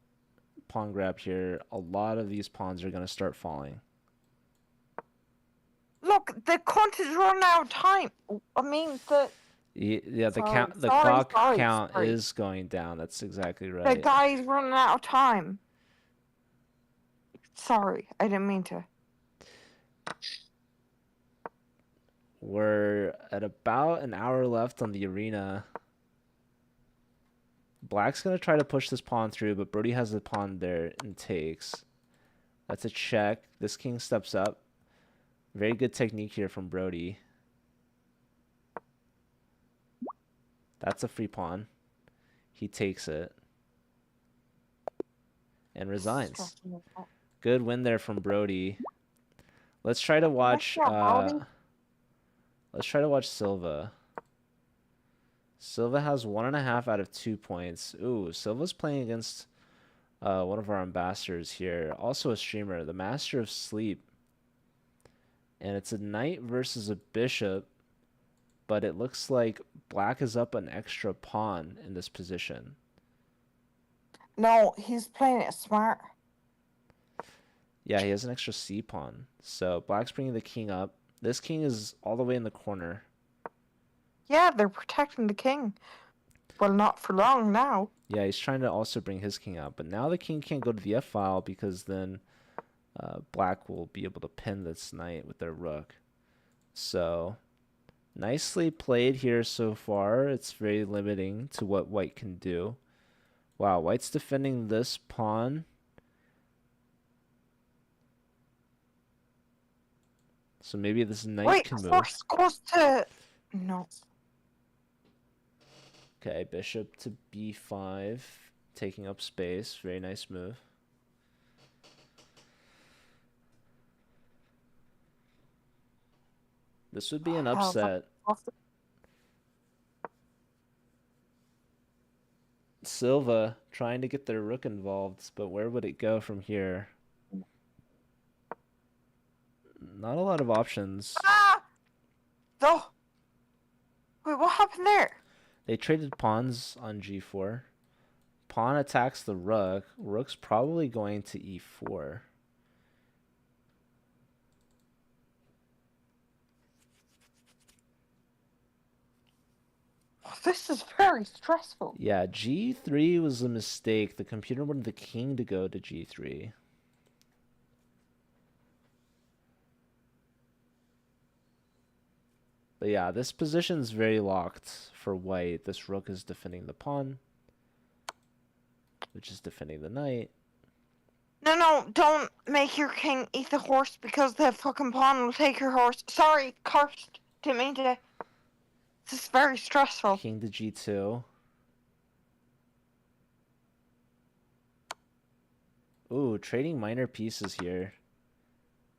pawn grab here. A lot of these pawns are going to start falling. Look, the cunt is running out of time. I mean, Yeah, the Sorry, count, the sorry, clock sorry, count sorry. is going down. That's exactly the right. guy's running out of time. Sorry, I didn't mean to. We're at about an hour left on the arena. Black's going to try to push this pawn through, but Brody has the pawn there and takes. That's a check. This king steps up. Very good technique here from Brody. That's a free pawn. He takes it. And resigns. Good win there from Brody. Let's try to watch let's try to watch Silva. Silva has 1.5 out of 2 points. Ooh, Silva's playing against one of our ambassadors here. Also a streamer, the Master of Sleep. And it's a knight versus a bishop, but it looks like black is up an extra pawn in this position. No, he's playing it smart. Yeah, he has an extra c pawn. So black's bringing the king up. This king is all the way in the corner. Yeah, they're protecting the king. Well, not for long now. Yeah, he's trying to also bring his king up. But now the king can't go to the f-file because then black will be able to pin this knight with their rook. So nicely played here so far. It's very limiting to what white can do. Wow, white's defending this pawn. So maybe this knight can move. First goes to... No. Okay, bishop to b5, taking up space. Very nice move. This would be an upset. Silva trying to get their rook involved, but where would it go from here? Not a lot of options. Ah! Oh, wait, what happened there? They traded pawns on g4. Pawn attacks the rook. Rook's probably going to e4. Oh, this is very stressful. Yeah, g3 was a mistake. The computer wanted the king to go to g3. But yeah, this position's very locked for white. This rook is defending the pawn, which is defending the knight. No, no, don't make your king eat the horse because the fucking pawn will take your horse. Sorry, cursed. Didn't mean to. This is very stressful. King to g2. Ooh, trading minor pieces here.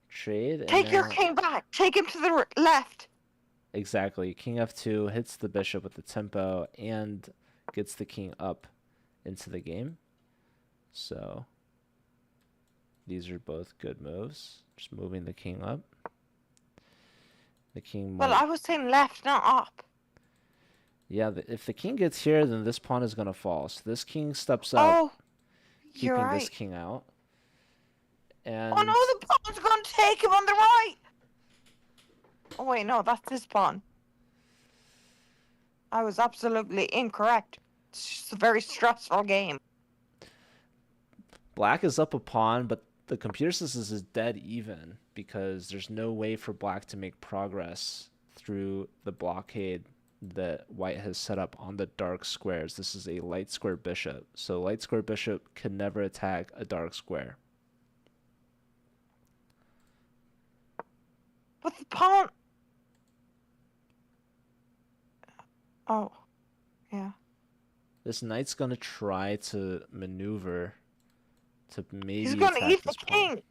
Trade and Take your now... king back. Take him to the left. Exactly. King f2 hits the bishop with the tempo and gets the king up into the game. So these are both good moves. Just moving the king up. The king Well, might... I was saying left, not up. Yeah, if the king gets here, then this pawn is going to fall. So this king steps up, Oh, you're keeping this right. king out. Oh And no, the pawn's going to take him on the right. Oh wait, no, that's his pawn. I was absolutely incorrect. It's just a very stressful game. black is up a pawn, but the computer says this is dead even because there's no way for black to make progress through the blockade that white has set up on the dark squares. This is a light square bishop. So light square bishop can never attack a dark square. But the pawn... Oh, yeah. This knight's going to try to maneuver to He's maybe going to attack eat the this pawn. king.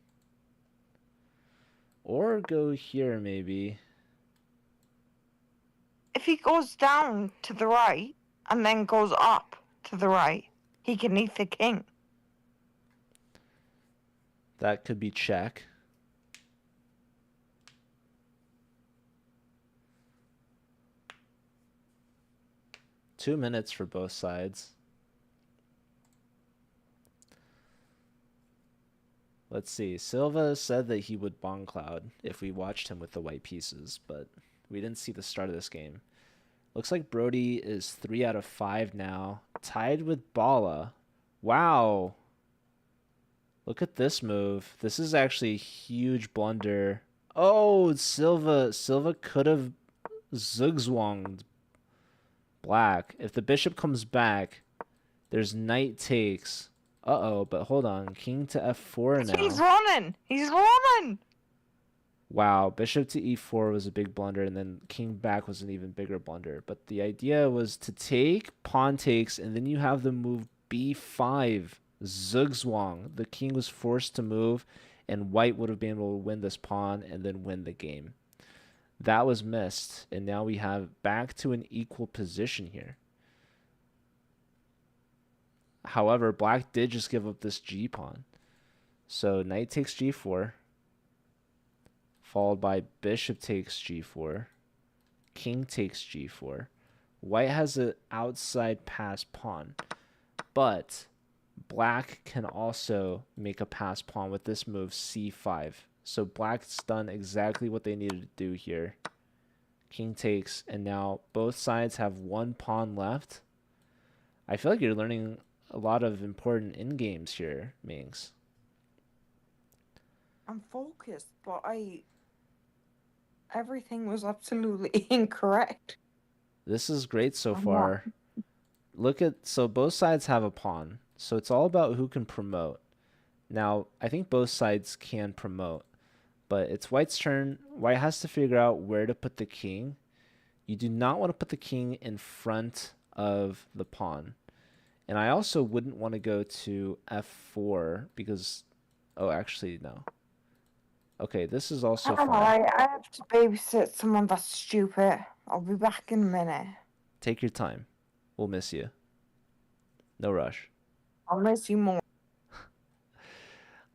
Or go here maybe. If he goes down to the right and then goes up to the right, he can eat the king. That could be check. Two minutes for both sides. Let's see. Silva said that he would bong cloud if we watched him with the white pieces, but we didn't see the start of this game. Looks like Brody is 3 out of 5 now, tied with Bala. Wow. Look at this move. This is actually a huge blunder. Oh, Silva could have zugzwanged black. If the bishop comes back, there's knight takes. Uh-oh, but hold on. King to f4 He's now. running. He's running. Wow, bishop to e4 was a big blunder, and then king back was an even bigger blunder. But the idea was to take, pawn takes, and then you have the move b5, zugzwang. The king was forced to move, and white would have been able to win this pawn and then win the game. That was missed, and now we have back to an equal position here. However, black did just give up this g pawn. So knight takes g4, followed by bishop takes g4, king takes g4. White has an outside pass pawn, but black can also make a pass pawn with this move c5. So black's done exactly what they needed to do here. King takes, and now both sides have one pawn left. I feel like you're learning a lot of important in-games here, Mings. I'm focused, but everything was absolutely incorrect. This is great so I'm far. So both sides have a pawn. So it's all about who can promote. Now, I think both sides can promote, but it's white's turn. White has to figure out where to put the king. You do not want to put the king in front of the pawn. And I also wouldn't want to go to f4 because... Oh, actually, no. Okay, this is also fine. I have to babysit someone that's stupid. I'll be back in a minute. Take your time. We'll miss you. No rush. I'll miss you more.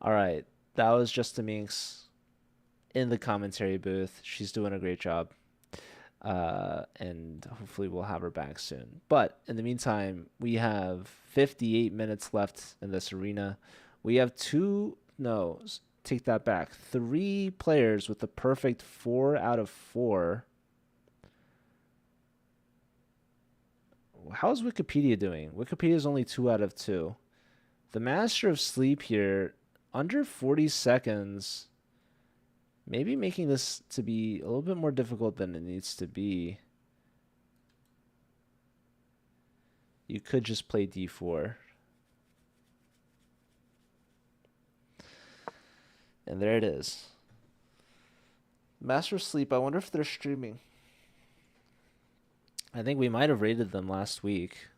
All right. That was just a Minx in the commentary booth. She's doing a great job. And hopefully we'll have her back soon. But in the meantime, we have 58 minutes left in this arena. We have take that back. 3 players with a perfect 4 out of 4. How's Wikipedia doing? Wikipedia is only 2 out of 2. The Master of Sleep here, under 40 seconds, maybe making this to be a little bit more difficult than it needs to be. You could just play d4. And there it is. Master of Sleep, I wonder if they're streaming. I think we might have rated them last week.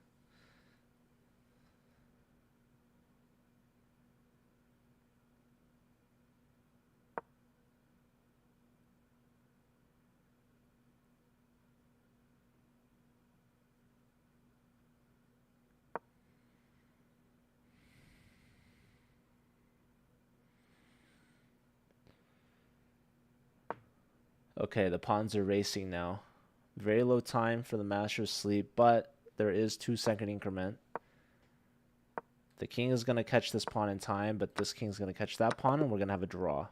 Okay, the pawns are racing now. Very low time for the Master of Sleep, but there is 2-second increment. The king is going to catch this pawn in time, but this king's going to catch that pawn, and we're going to have a draw.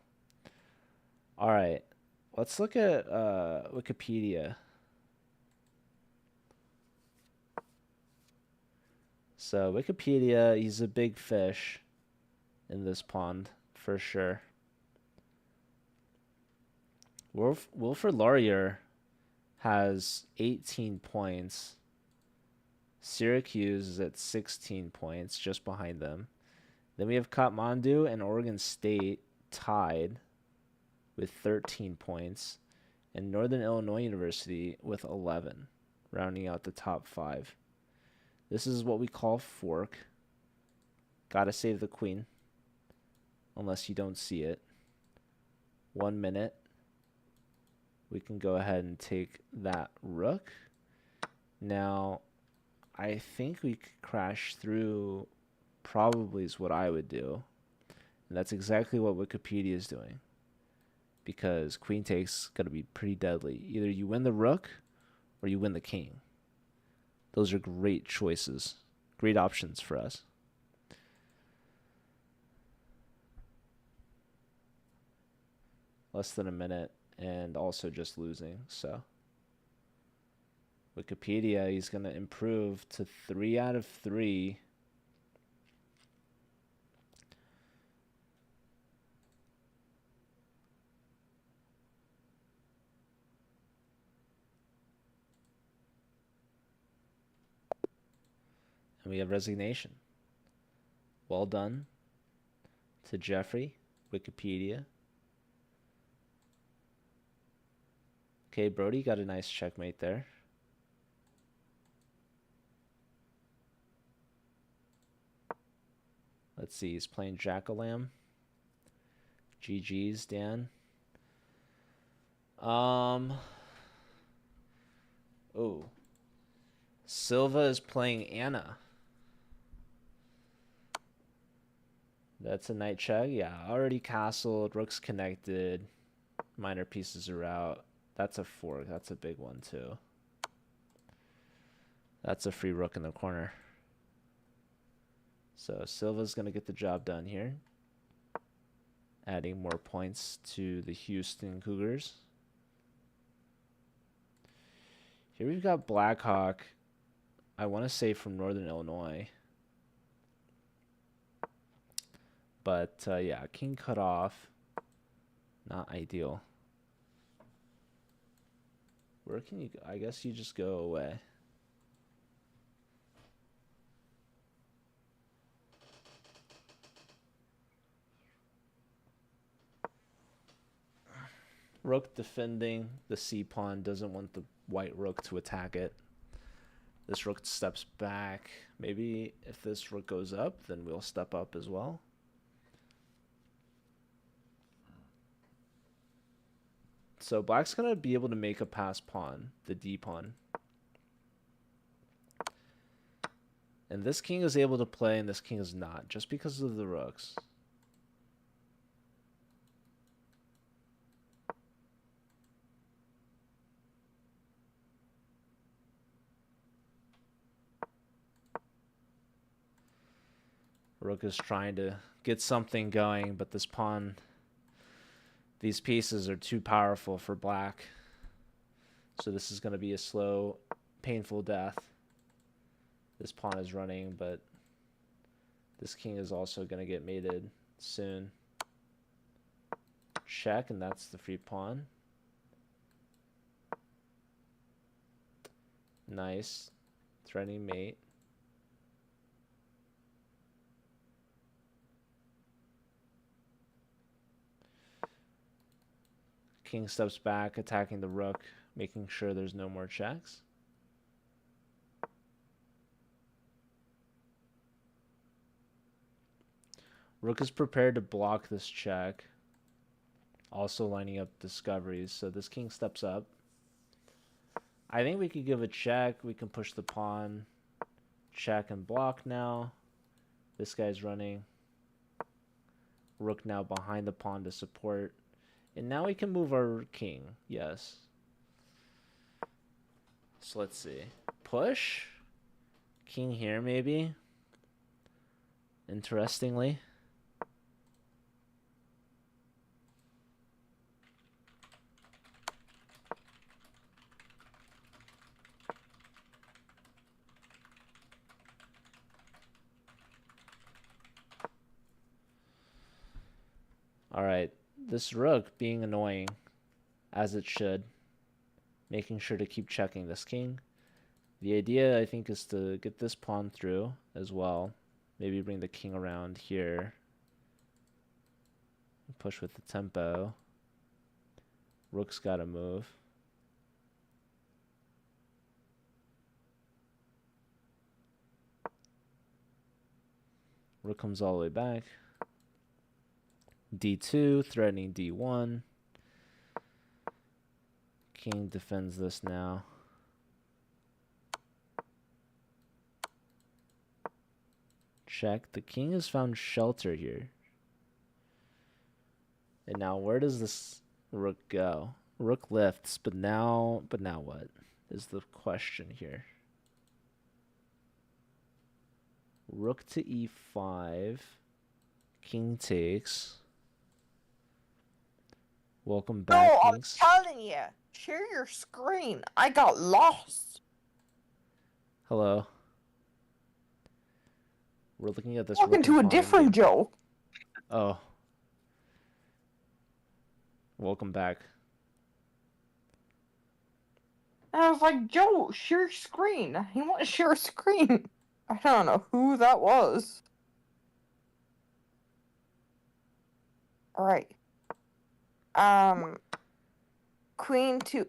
All right, let's look at Wikipedia. So Wikipedia, he's a big fish in this pond, for sure. Wilfred Laurier has 18 points. Syracuse is at 16 points, just behind them. Then we have Kathmandu and Oregon State tied with 13 points, and Northern Illinois University with 11, rounding out the top 5. This is what we call fork. Gotta save the queen, unless you don't see it. 1 minute. We can go ahead and take that rook. Now, I think we could crash through, probably is what I would do. And that's exactly what Wikipedia is doing. Because queen takes going to be pretty deadly. Either you win the rook or you win the king. Those are great choices. Great options for us. Less than a minute. And also just losing, so Wikipedia, he's going to improve to 3 out of 3. And we have resignation. Well done to Jeffrey, Wikipedia. Okay, Brody got a nice checkmate there. Let's see, he's playing Jack-o'-lamb. GG's, Dan. Oh. Silva is playing Anna. That's a knight check. Yeah, already castled. Rook's connected. Minor pieces are out. That's a fork. That's a big one, too. That's a free rook in the corner. So Silva's going to get the job done here. Adding more points to the Houston Cougars. Here we've got Blackhawk. I want to say from Northern Illinois. But, yeah, king cut off. Not ideal. Where can you go? I guess you just go away. Rook defending the C pawn, doesn't want the white rook to attack it. This rook steps back. Maybe if this rook goes up, then we'll step up as well. So black's going to be able to make a pass pawn, the D pawn. And this king is able to play and this king is not, just because of the rooks. Rook is trying to get something going, but this pawn, these pieces are too powerful for black. So this is going to be a slow, painful death. This pawn is running, but this king is also going to get mated soon. Check, and that's the free pawn. Nice. Threatening mate. King steps back, attacking the rook, making sure there's no more checks. Rook is prepared to block this check, also lining up discoveries. So this king steps up. I think we could give a check. We can push the pawn, check and block now. This guy's running. Rook now behind the pawn to support. And now we can move our king. Yes. So let's see. Push. King here maybe. Interestingly. Alright, this rook being annoying, as it should, making sure to keep checking this king. The idea, I think, is to get this pawn through as well. Maybe bring the king around here. Push with the tempo. Rook's got to move. Rook comes all the way back. D2, threatening D1. King defends this now. Check. The king has found shelter here. And now where does this rook go? Rook lifts, but now what is the question here? Rook to e5. King takes. Welcome back, No, I'm Kings. telling you. Share your screen. I got lost. Hello. We're looking at this. Talking to a different Joe. Oh. Welcome back. And I was like, Joe, share screen. He wants to share screen. I don't know who that was. Alright. Queen to...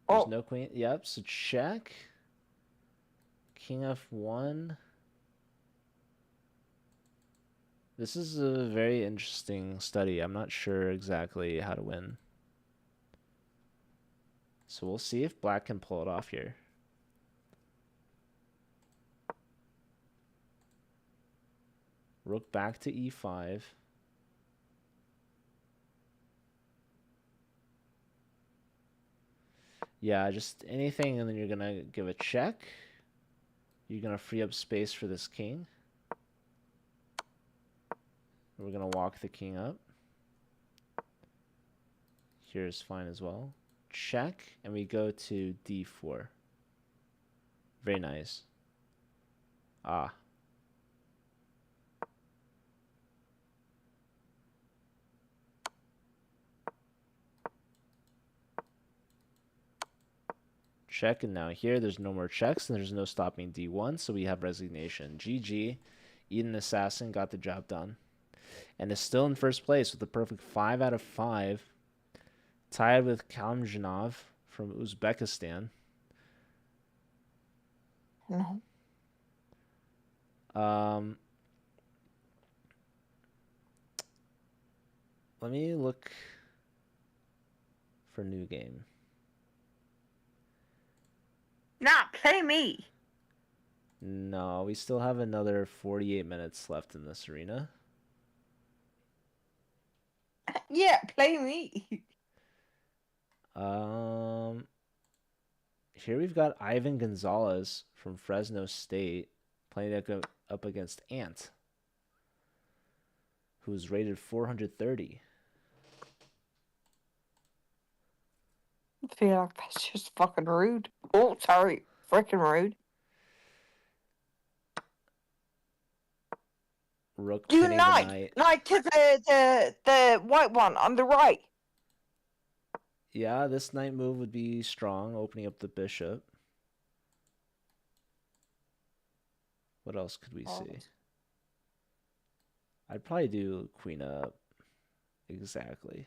There's no queen. Yep, so check. King f1. This is a very interesting study. I'm not sure exactly how to win. So we'll see if black can pull it off here. Rook back to e5. Yeah, just anything, and then you're going to give a check. You're going to free up space for this king. We're going to walk the king up. Here's fine as well. Check, and we go to d4. Very nice. Ah. Check, and now here there's no more checks, and there's no stopping d1, so we have resignation. GG. Eden Assassin got the job done. And is still in first place with a perfect 5 out of 5. Tied with Kalimjanov from Uzbekistan. No. Let me look for new game. Nah, play me. No, we still have another 48 minutes left in this arena. Yeah, play me. Here we've got Ivan Gonzalez from Fresno State playing up against Ant. who's rated 430. I feel like that's just fucking rude. Oh, sorry. Freaking rude. Rook Do pinning the knight. knight. Knight to the white one on the right. Yeah, this knight move would be strong, opening up the bishop. What else could we see? I'd probably do queen up. Exactly.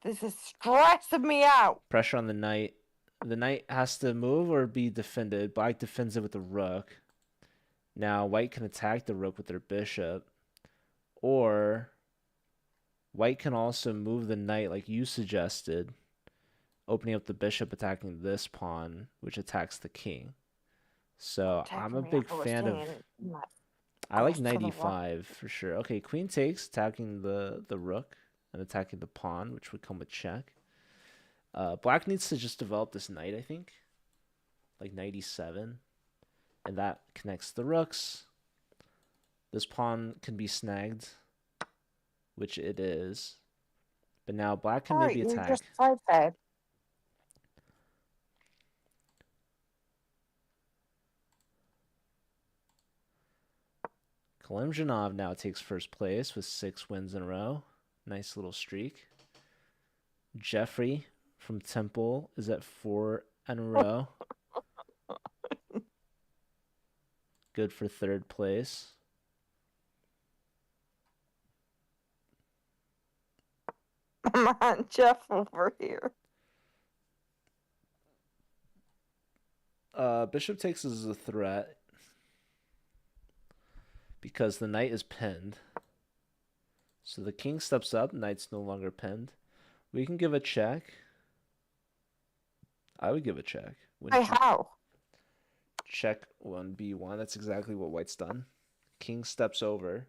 This is stressing me out. Pressure on the knight. The knight has to move or be defended. Black defends it with the rook. Now white can attack the rook with their bishop. Or white can also move the knight like you suggested, opening up the bishop, attacking this pawn, which attacks the king. So I'm Taking a me big out. I was fan of. saying, I like goes to knight the right. e5 for sure. Okay, queen takes, attacking the rook and attacking the pawn, which would come with check. Black needs to just develop this knight, I think, like knight e7, and that connects the rooks. This pawn can be snagged, which it is. But now black can Alright, maybe you attack. just said that. Kalimjanov now takes first place with 6 wins in a row. Nice little streak. Jeffrey from Temple is at 4 in a row. Good for third place. Man, Jeff over here. Bishop takes as a threat because the knight is pinned. So the king steps up, knight's no longer pinned. We can give a check. I would give a check. Hey, Wouldn't you? how? Check 1b1. That's exactly what white's done. King steps over.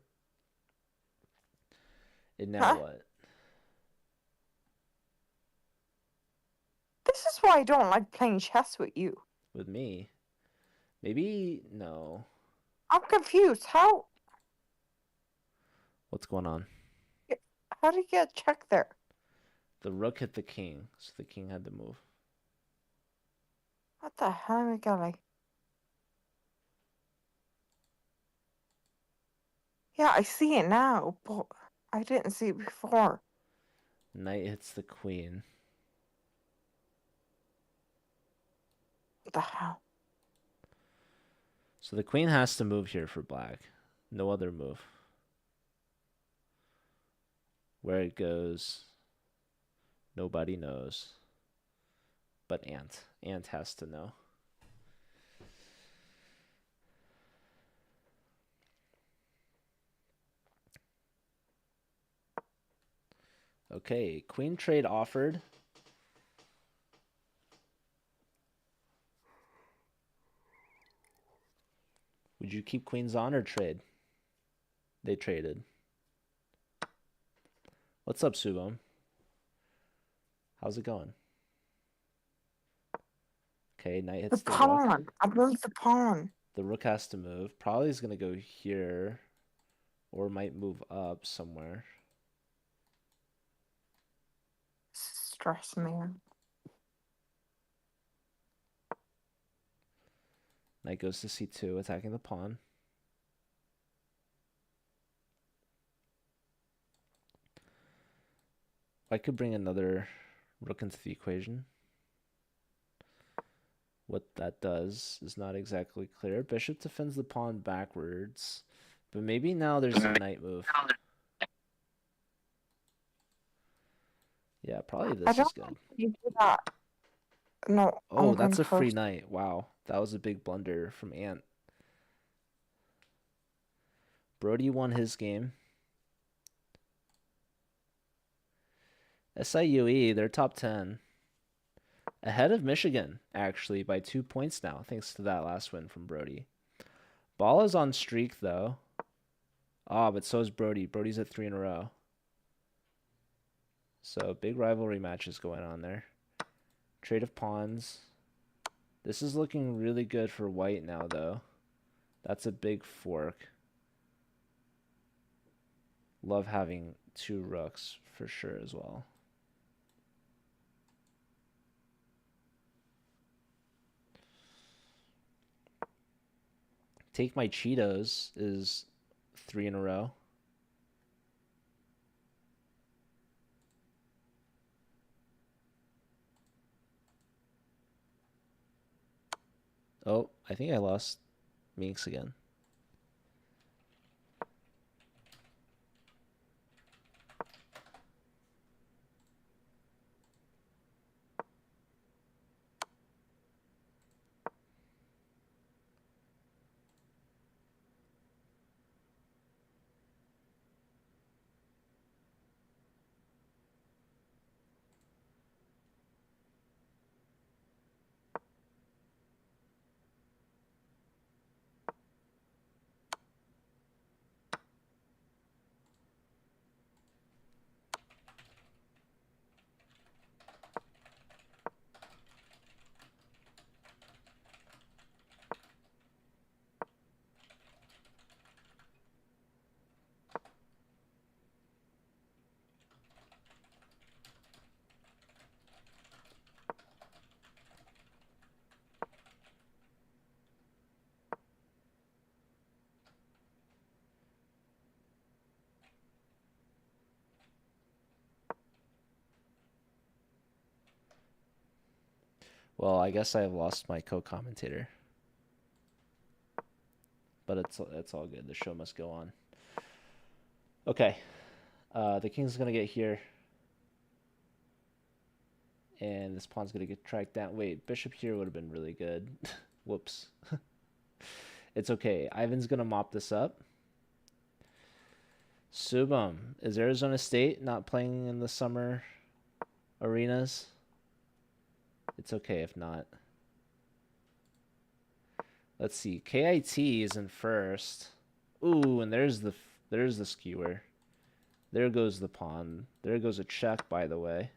And now Huh? what? This is why I don't like playing chess with you. With me? Maybe no. I'm confused. How What's going on? do you get check there? The rook hit the king, so the king had to move. What the hell am I going? Yeah, I see it now, but I didn't see it before. Knight hits the queen. What the hell? So the queen has to move here for black. No other move. Where it goes, nobody knows. But Ant. Ant has to know. Okay, queen trade offered. Would you keep queens on or trade? They traded. What's up, Subom? How's it going? Okay, knight The hits the rook. pawn. I moved the pawn. The rook has to move. Probably is going to go here or might move up somewhere. Stress me out. Knight goes to c2, attacking the pawn. I could bring another rook into the equation. What that does is not exactly clear. Bishop defends the pawn backwards, but maybe now there's a knight move. Yeah, probably I this is don't good. think you do that. No, Oh, I'm going that's a free first. knight. Wow, that was a big blunder from Ant. Brody won his game. SIUE, they're top 10. Ahead of Michigan, actually, by 2 points now, thanks to that last win from Brody. Ball is on streak, though. Ah, but so is Brody. Brody's at 3 in a row. So, big rivalry matches going on there. Trade of pawns. This is looking really good for white now, though. That's a big fork. Love having 2 rooks for sure as well. Take my Cheetos is 3 in a row. Oh, I think I lost Minx again. Well, I guess I have lost my co-commentator, but it's all good. The show must go on. Okay, the king's gonna get here, and this pawn's gonna get tracked down. Wait, bishop here would have been really good. Whoops. It's okay. Ivan's gonna mop this up. Subam, is Arizona State not playing in the summer arenas? It's okay if not. Let's see. KIT is in first. Ooh, and there's the skewer. There goes the pawn. There goes a check, by the way.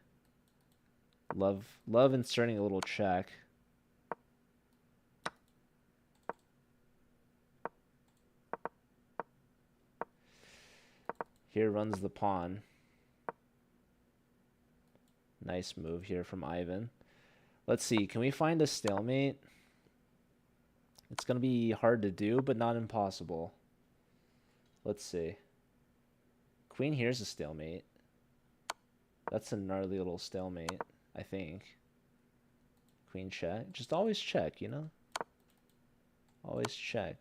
Love inserting a little check. Here runs the pawn. Nice move here from Ivan. Let's see. Can we find a stalemate? It's going to be hard to do, but not impossible. Let's see. Queen here's a stalemate. That's a gnarly little stalemate, I think. Queen check. Just always check, you know? Always check.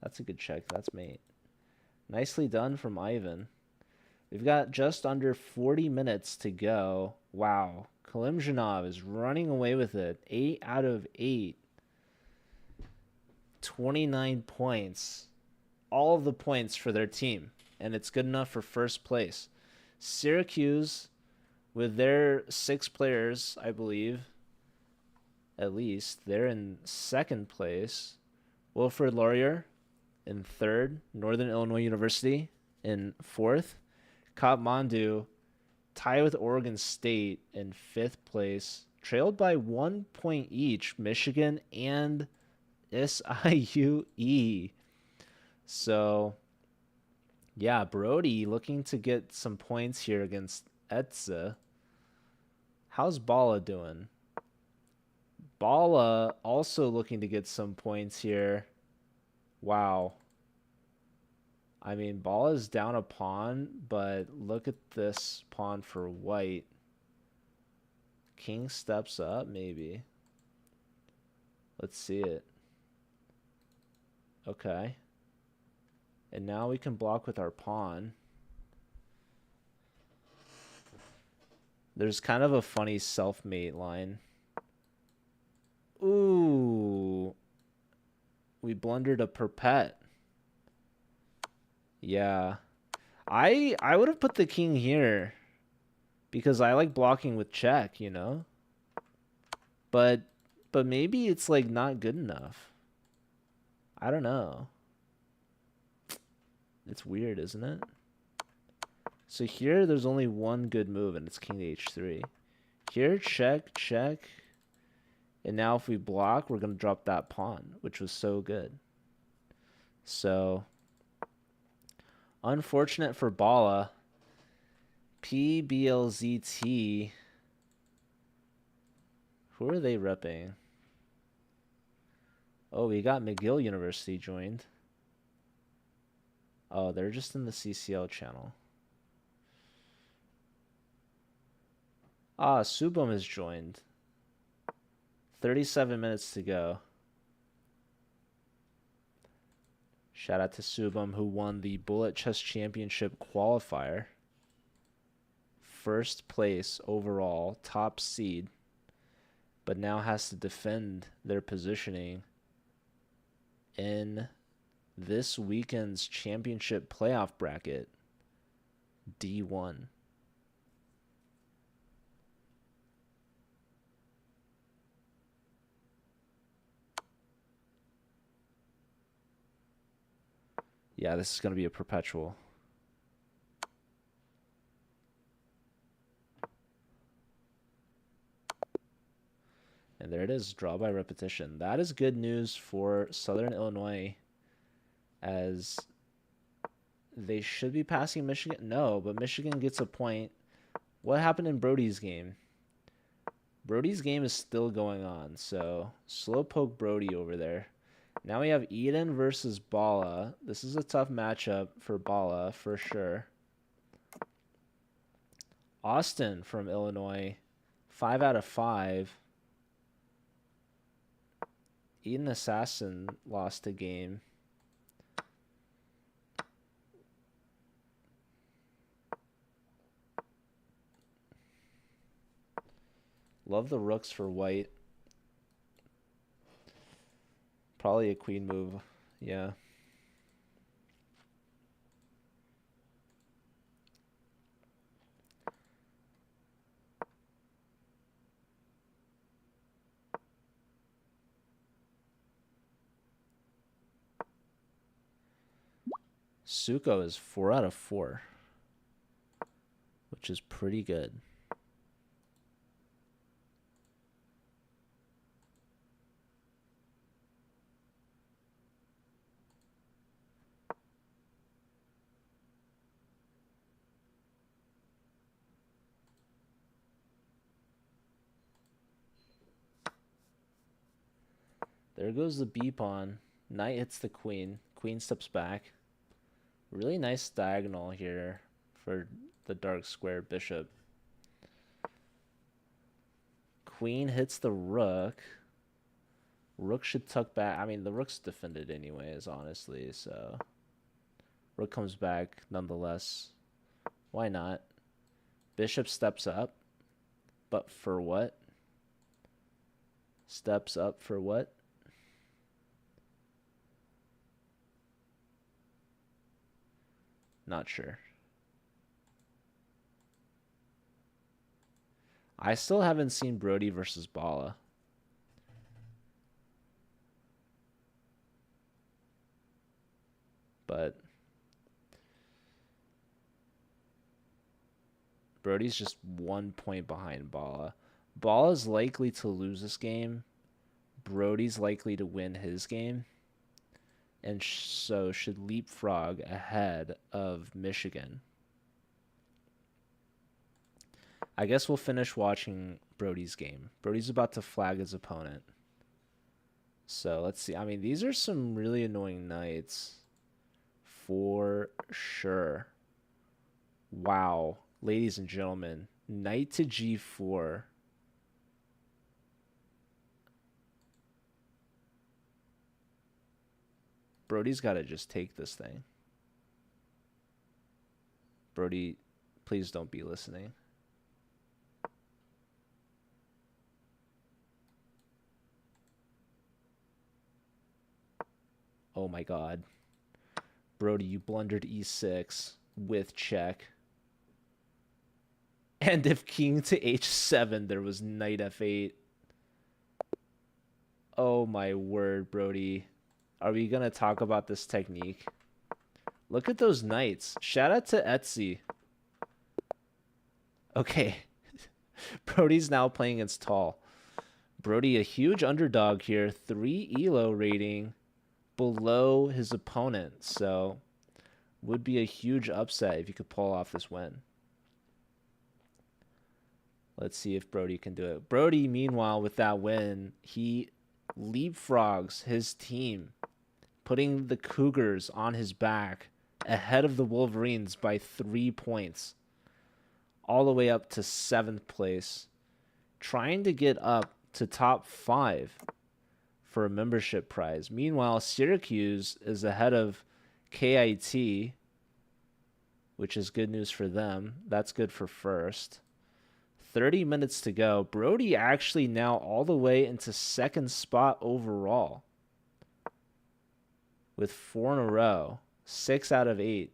That's a good check. That's mate. Nicely done from Ivan. We've got just under 40 minutes to go. Wow. Kalimzhanov is running away with it. 8 out of 8. 29 points. All of the points for their team. And it's good enough for first place. Syracuse, with their 6 players, I believe, at least, they're in second place. Wilfrid Laurier in third. Northern Illinois University in fourth. Kathmandu tie with Oregon State in 5th place, trailed by 1 point each, Michigan and SIUE. So, yeah, Brody looking to get some points here against Etze. How's Bala doing? Bala also looking to get some points here. Wow. I mean, Bala's down a pawn, but look at this pawn for white. King steps up, maybe. Let's see it. Okay. And now we can block with our pawn. There's kind of a funny self-mate line. Ooh. We blundered a perpet. Yeah. I would have put the king here because I like blocking with check, you know? But maybe it's like not good enough. I don't know. It's weird, isn't it? So here there's only one good move and it's king to h3. Here check, check. And now if we block, we're going to drop that pawn, which was so good. So, unfortunate for Bala. PBLZT. Who are they repping? Oh, we got McGill University joined. Oh, they're just in the CCL channel. Ah, Subum is joined. 37 minutes to go. Shout out to Subum, who won the Bullet Chess Championship qualifier. First place overall, top seed, but now has to defend their positioning in this weekend's championship playoff bracket, D1. Yeah, this is going to be a perpetual. And there it is, draw by repetition. That is good news for Southern Illinois, as they should be passing Michigan. No, but Michigan gets a point. What happened in Brody's game? Brody's game is still going on, so slowpoke Brody over there. Now we have Eden versus Bala. This is a tough matchup for Bala, for sure. Austin from Illinois, 5 out of 5. Eden Assassin lost a game. Love the rooks for white. Probably a queen move. Yeah. Suko is 4 out of 4, which is pretty good. There goes the B pawn. Knight hits the queen. Queen steps back. Really nice diagonal here for the dark square bishop. Queen hits the rook. Rook should tuck back. I mean, the rook's defended anyways, honestly, so rook comes back nonetheless. Why not? Bishop steps up. But for what? Steps up for what? Not sure. I still haven't seen Brody versus Bala. But Brody's just 1 point behind Bala. Bala's likely to lose this game. Brody's likely to win his game. And so should leapfrog ahead of Michigan. I guess we'll finish watching Brody's game. Brody's about to flag his opponent. So let's see. I mean, these are some really annoying knights. For sure. Wow. Ladies and gentlemen. Knight to g4. Brody's got to just take this thing. Brody, please don't be listening. Oh my god. Brody, you blundered e6 with check. And if king to h7, there was knight f8. Oh my word, Brody. Are we going to talk about this technique? Look at those knights. Shout out to Etsy. Okay. Brody's now playing against Tall. Brody, a huge underdog here. 3 ELO rating. below his opponent. So would be a huge upset if you could pull off this win. Let's see if Brody can do it. Brody, meanwhile, with that win, he leapfrogs his team, putting the Cougars on his back ahead of the Wolverines by 3 points, all the way up to 7th place, trying to get up to top 5 for a membership prize. Meanwhile, Syracuse is ahead of KIT, which is good news for them. That's good for first. 30 minutes to go. Brody actually now all the way into second spot overall with 4 in a row, 6 out of 8.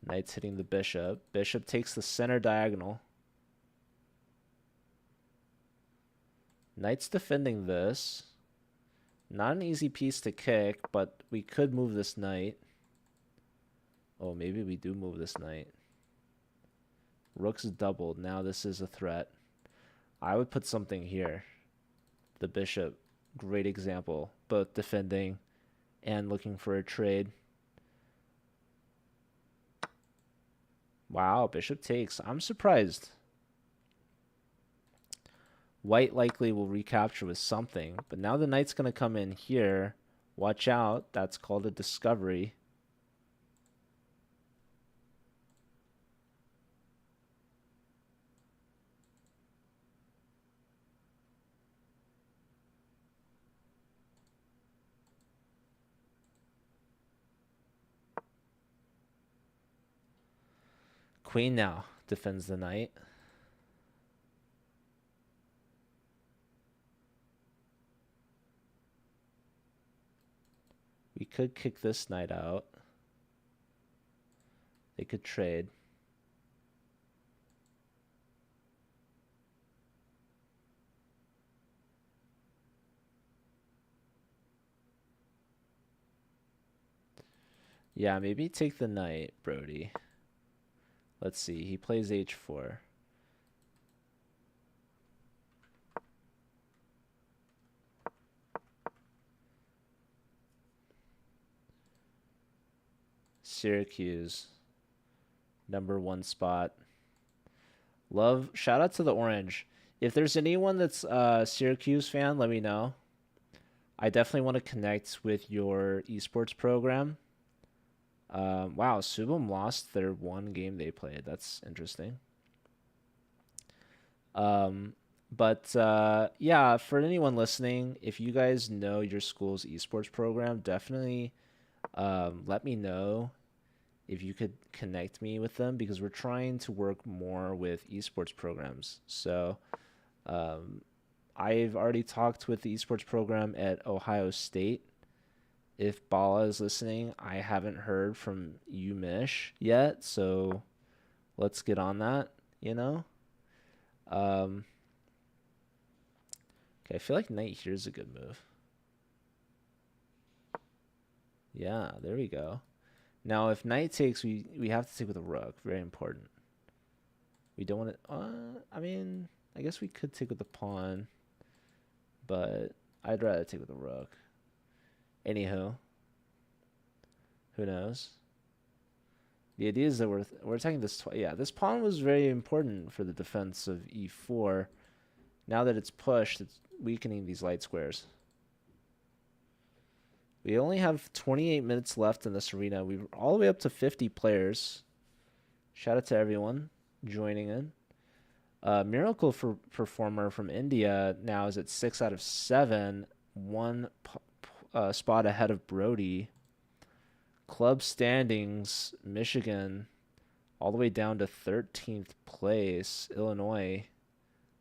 Knight's hitting the bishop. Bishop takes the center diagonal. Knight's defending this. Not an easy piece to kick, but we could move this knight. Oh, maybe we do move this knight. Rook's doubled. Now this is a threat. I would put something here. The bishop, great example. Both defending and looking for a trade. Wow, bishop takes. I'm surprised. White likely will recapture with something, but now the knight's going to come in here. Watch out. That's called a discovery. Queen now defends the knight. We could kick this knight out. They could trade. Yeah, maybe take the knight, Brody. Let's see. He plays h4. Syracuse, #1 spot. Love, shout out to the orange. If there's anyone that's a Syracuse fan, let me know. I definitely want to connect with your esports program. Wow, Subum lost their one game they played. That's interesting. But yeah, for anyone listening, if you guys know your school's esports program, definitely let me know if you could connect me with them because we're trying to work more with esports programs. So I've already talked with the esports program at Ohio State. If Bala is listening, I haven't heard from you, Mish, yet, so let's get on that, you know? Okay, I feel like knight here is a good move. Yeah, there we go. Now, if knight takes, we have to take with a rook. Very important. We don't want to... I mean, I guess we could take with the pawn, but I'd rather take with a rook. Anywho, who knows? The idea is that we're attacking this. Yeah, this pawn was very important for the defense of e4. Now that it's pushed, it's weakening these light squares. We only have 28 minutes left in this arena. We're all the way up to 50 players. Shout out to everyone joining in. Miracle for Performer from India now is at 6 out of 7, one spot ahead of Brody. Club standings, Michigan, all the way down to 13th place. Illinois,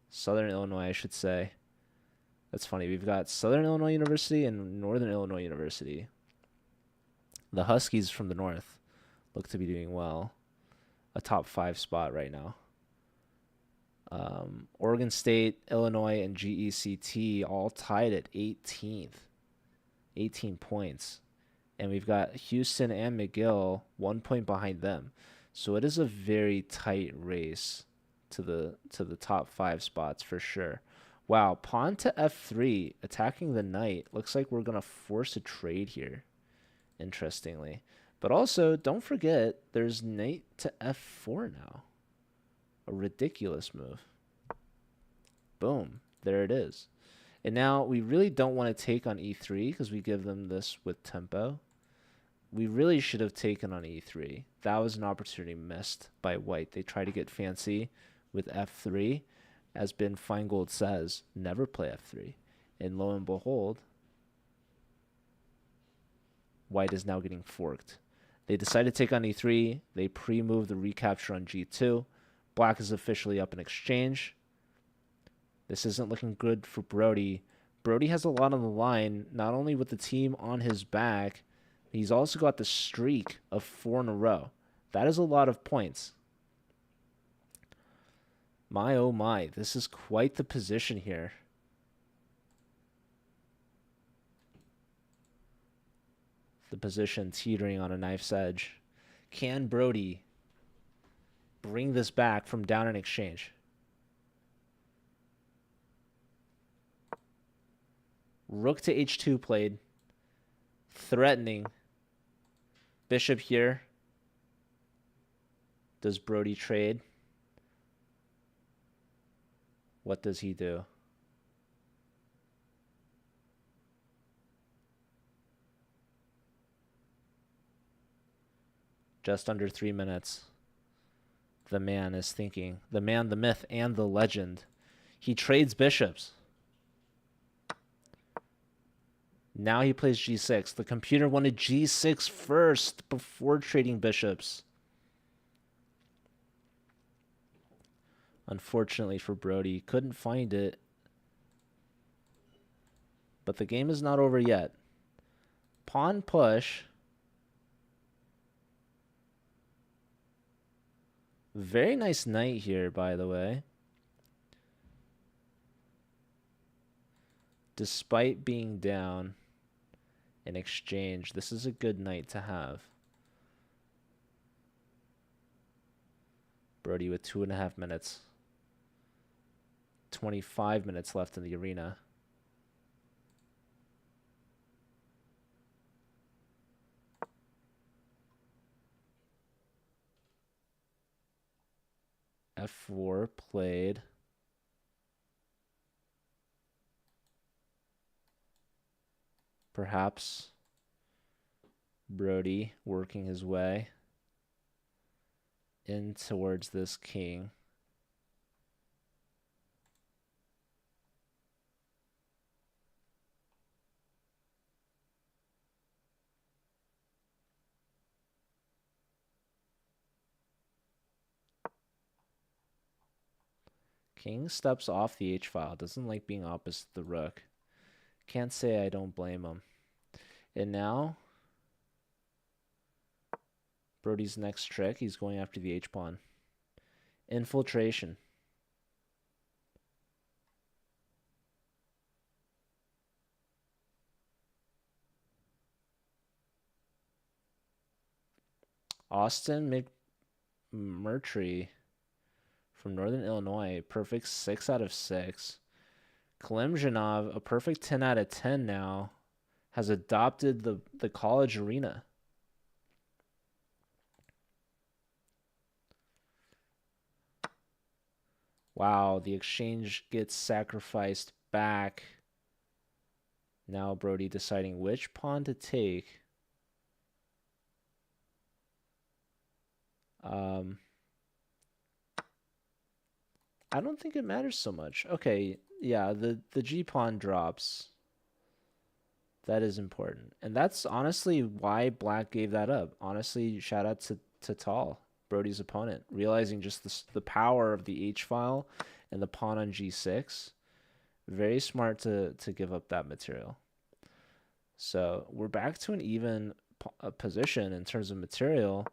Southern Illinois, I should say. That's funny. We've got Southern Illinois University and Northern Illinois University. The Huskies from the north look to be doing well. A top 5 spot right now. Oregon State, Illinois, and GECT all tied at 18th. 18 points. And we've got Houston and McGill 1 point behind them. So it is a very tight race to the top 5 spots for sure. Wow, pawn to f3, attacking the knight. Looks like we're gonna force a trade here, interestingly. But also, don't forget, there's knight to f4 now. A ridiculous move. Boom, there it is. And now we really don't want to take on e3 because we give them this with tempo. We really should have taken on e3. That was an opportunity missed by white. They try to get fancy with f3. As Ben Feingold says, never play f3. And lo and behold, white is now getting forked. They decide to take on e3. They pre-move the recapture on g2. Black is officially up in exchange. This isn't looking good for Brody. Brody has a lot on the line, not only with the team on his back, he's also got the streak of 4 in a row. That is a lot of points. My oh my, this is quite the position here. The position teetering on a knife's edge. Can Brody bring this back from down in exchange? Rook to h2 played. Threatening. Bishop here. Does Brody trade? What does he do? Just under 3 minutes. The man is thinking. The man, the myth, and the legend. He trades bishops. Now he plays g6. The computer wanted g6 first before trading bishops. Unfortunately for Brody, couldn't find it. But the game is not over yet. Pawn push. Very nice knight here, by the way. Despite being down in exchange, this is a good knight to have. Brody with 2.5 minutes. 25 minutes left in the arena. F4 played. Perhaps Brody working his way in towards this king. King steps off the h-file. Doesn't like being opposite the rook. Can't say I don't blame him. And now, Brody's next trick, he's going after the h-pawn. Infiltration. Austin McMurtry from Northern Illinois, perfect 6 out of 6. Kalimzhanov, a perfect 10 out of 10 now, has adopted the college arena. Wow, the exchange gets sacrificed back. Now Brody deciding which pawn to take. I don't think it matters so much. Okay, yeah, the G pawn drops. That is important. And that's honestly why Black gave that up. Honestly, shout out to Tall, Brody's opponent, realizing just the power of the H file and the pawn on G6. Very smart to give up that material. So we're back to an even position in terms of material.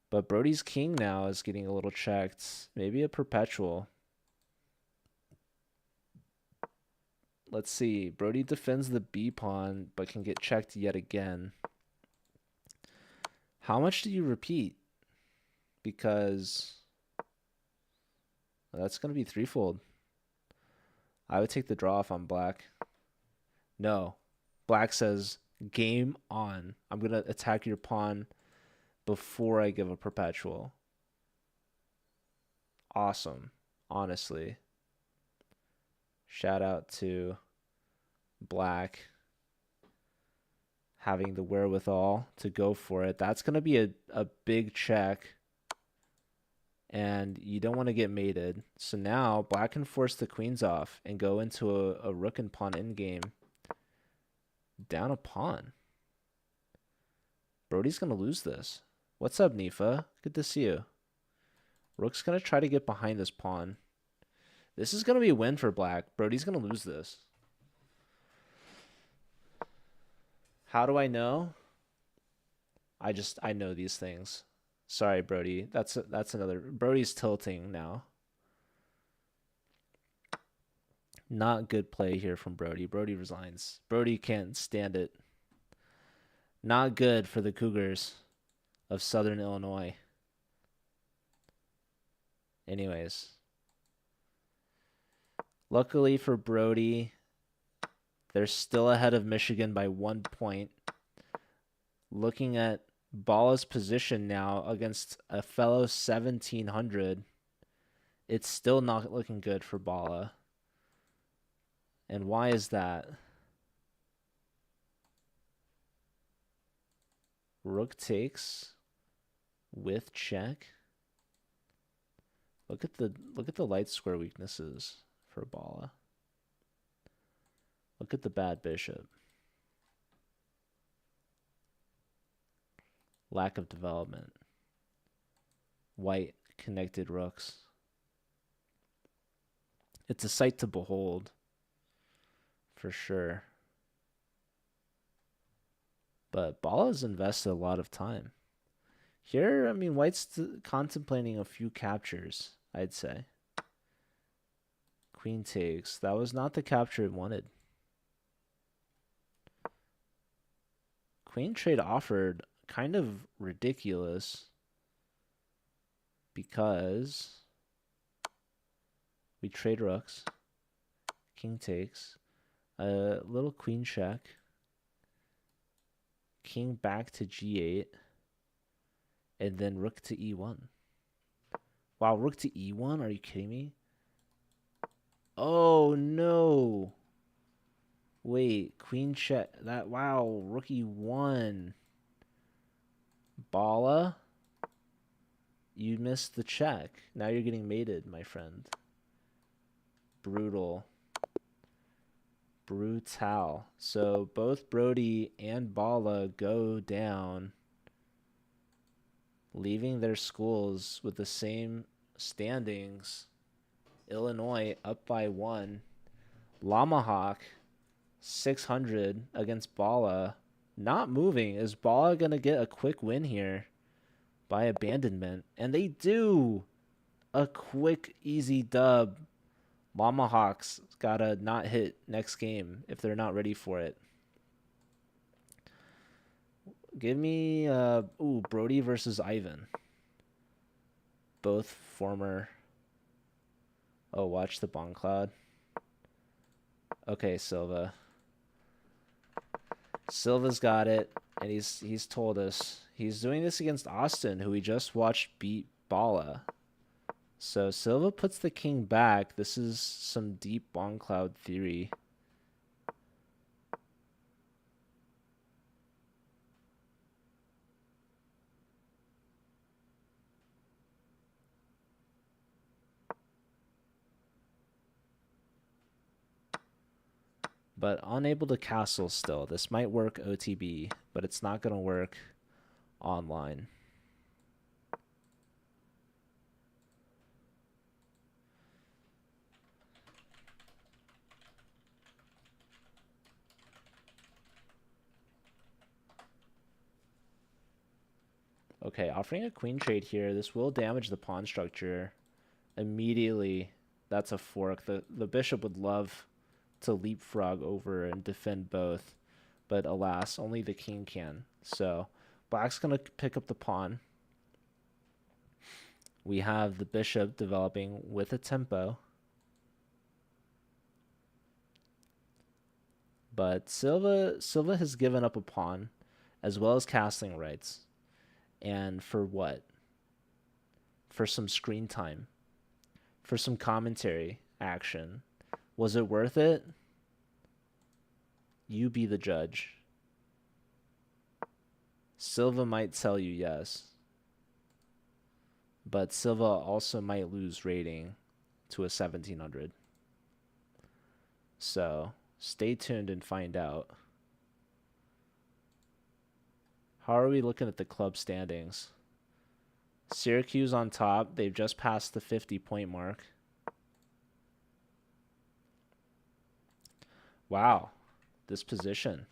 But Brody's king now is getting a little checked. Maybe a perpetual. Let's see. Brody defends the B pawn, but can get checked yet again. How much do you repeat? Because that's going to be threefold. I would take the draw if I'm black. No. Black says, game on. I'm going to attack your pawn before I give a perpetual. Awesome. Honestly. Shout out to black having the wherewithal to go for it. That's going to be a big check. And you don't want to get mated. So now black can force the queens off and go into a rook and pawn endgame. Down a pawn. Brody's going to lose this. What's up, Nifa? Good to see you. Rook's going to try to get behind this pawn. This is going to be a win for black. Brody's going to lose this. How do I know? I know these things. Sorry, Brody. That's another. Brody's tilting now. Not good play here from Brody. Brody resigns. Brody can't stand it. Not good for the Cougars of Southern Illinois. Anyways. Luckily for Brody, they're still ahead of Michigan by 1 point. Looking at Bala's position now against a fellow 1700, it's still not looking good for Bala. And why is that? Rook takes with check. Look at the light square weaknesses for Bala. Look at the bad bishop. Lack of development. White connected rooks. It's a sight to behold, for sure. But Bala's invested a lot of time. Here, I mean, White's contemplating a few captures, I'd say. Queen takes. That was not the capture it wanted. Queen trade offered kind of ridiculous because we trade rooks. King takes. A little queen check. King back to g8. And then rook to e1. Wow, rook to e1? Are you kidding me? Oh, no. Wait, queen check. That, wow, rook e1. Bala, you missed the check. Now you're getting mated, my friend. Brutal. Brutal. So both Brody and Bala go down, leaving their schools with the same standings. Illinois up by 1. Lamahawk 600 against Bala. Not moving. Is Bala going to get a quick win here by abandonment? And they do. A quick, easy dub. Lamahawks got to not hit next game if they're not ready for it. Give me Brody versus Ivan. Both former. Oh, watch the Bong Cloud. Okay, Silva. Silva's got it, and he's told us. He's doing this against Austin, who we just watched beat Bala. So Silva puts the king back. This is some deep Bong Cloud theory. But unable to castle still. This might work OTB, but it's not going to work online. Okay, offering a queen trade here. This will damage the pawn structure. Immediately, that's a fork. The bishop would love to leapfrog over and defend both, but alas, only the king can. So Black's going to pick up the pawn. We have the bishop developing with a tempo. But Silva has given up a pawn as well as castling rights. And for what? For some screen time. For some commentary action. Was it worth it? You be the judge. Silva might tell you yes. But Silva also might lose rating to a 1700. So stay tuned and find out. How are we looking at the club standings? Syracuse on top. They've just passed the 50-point mark. Wow. This position.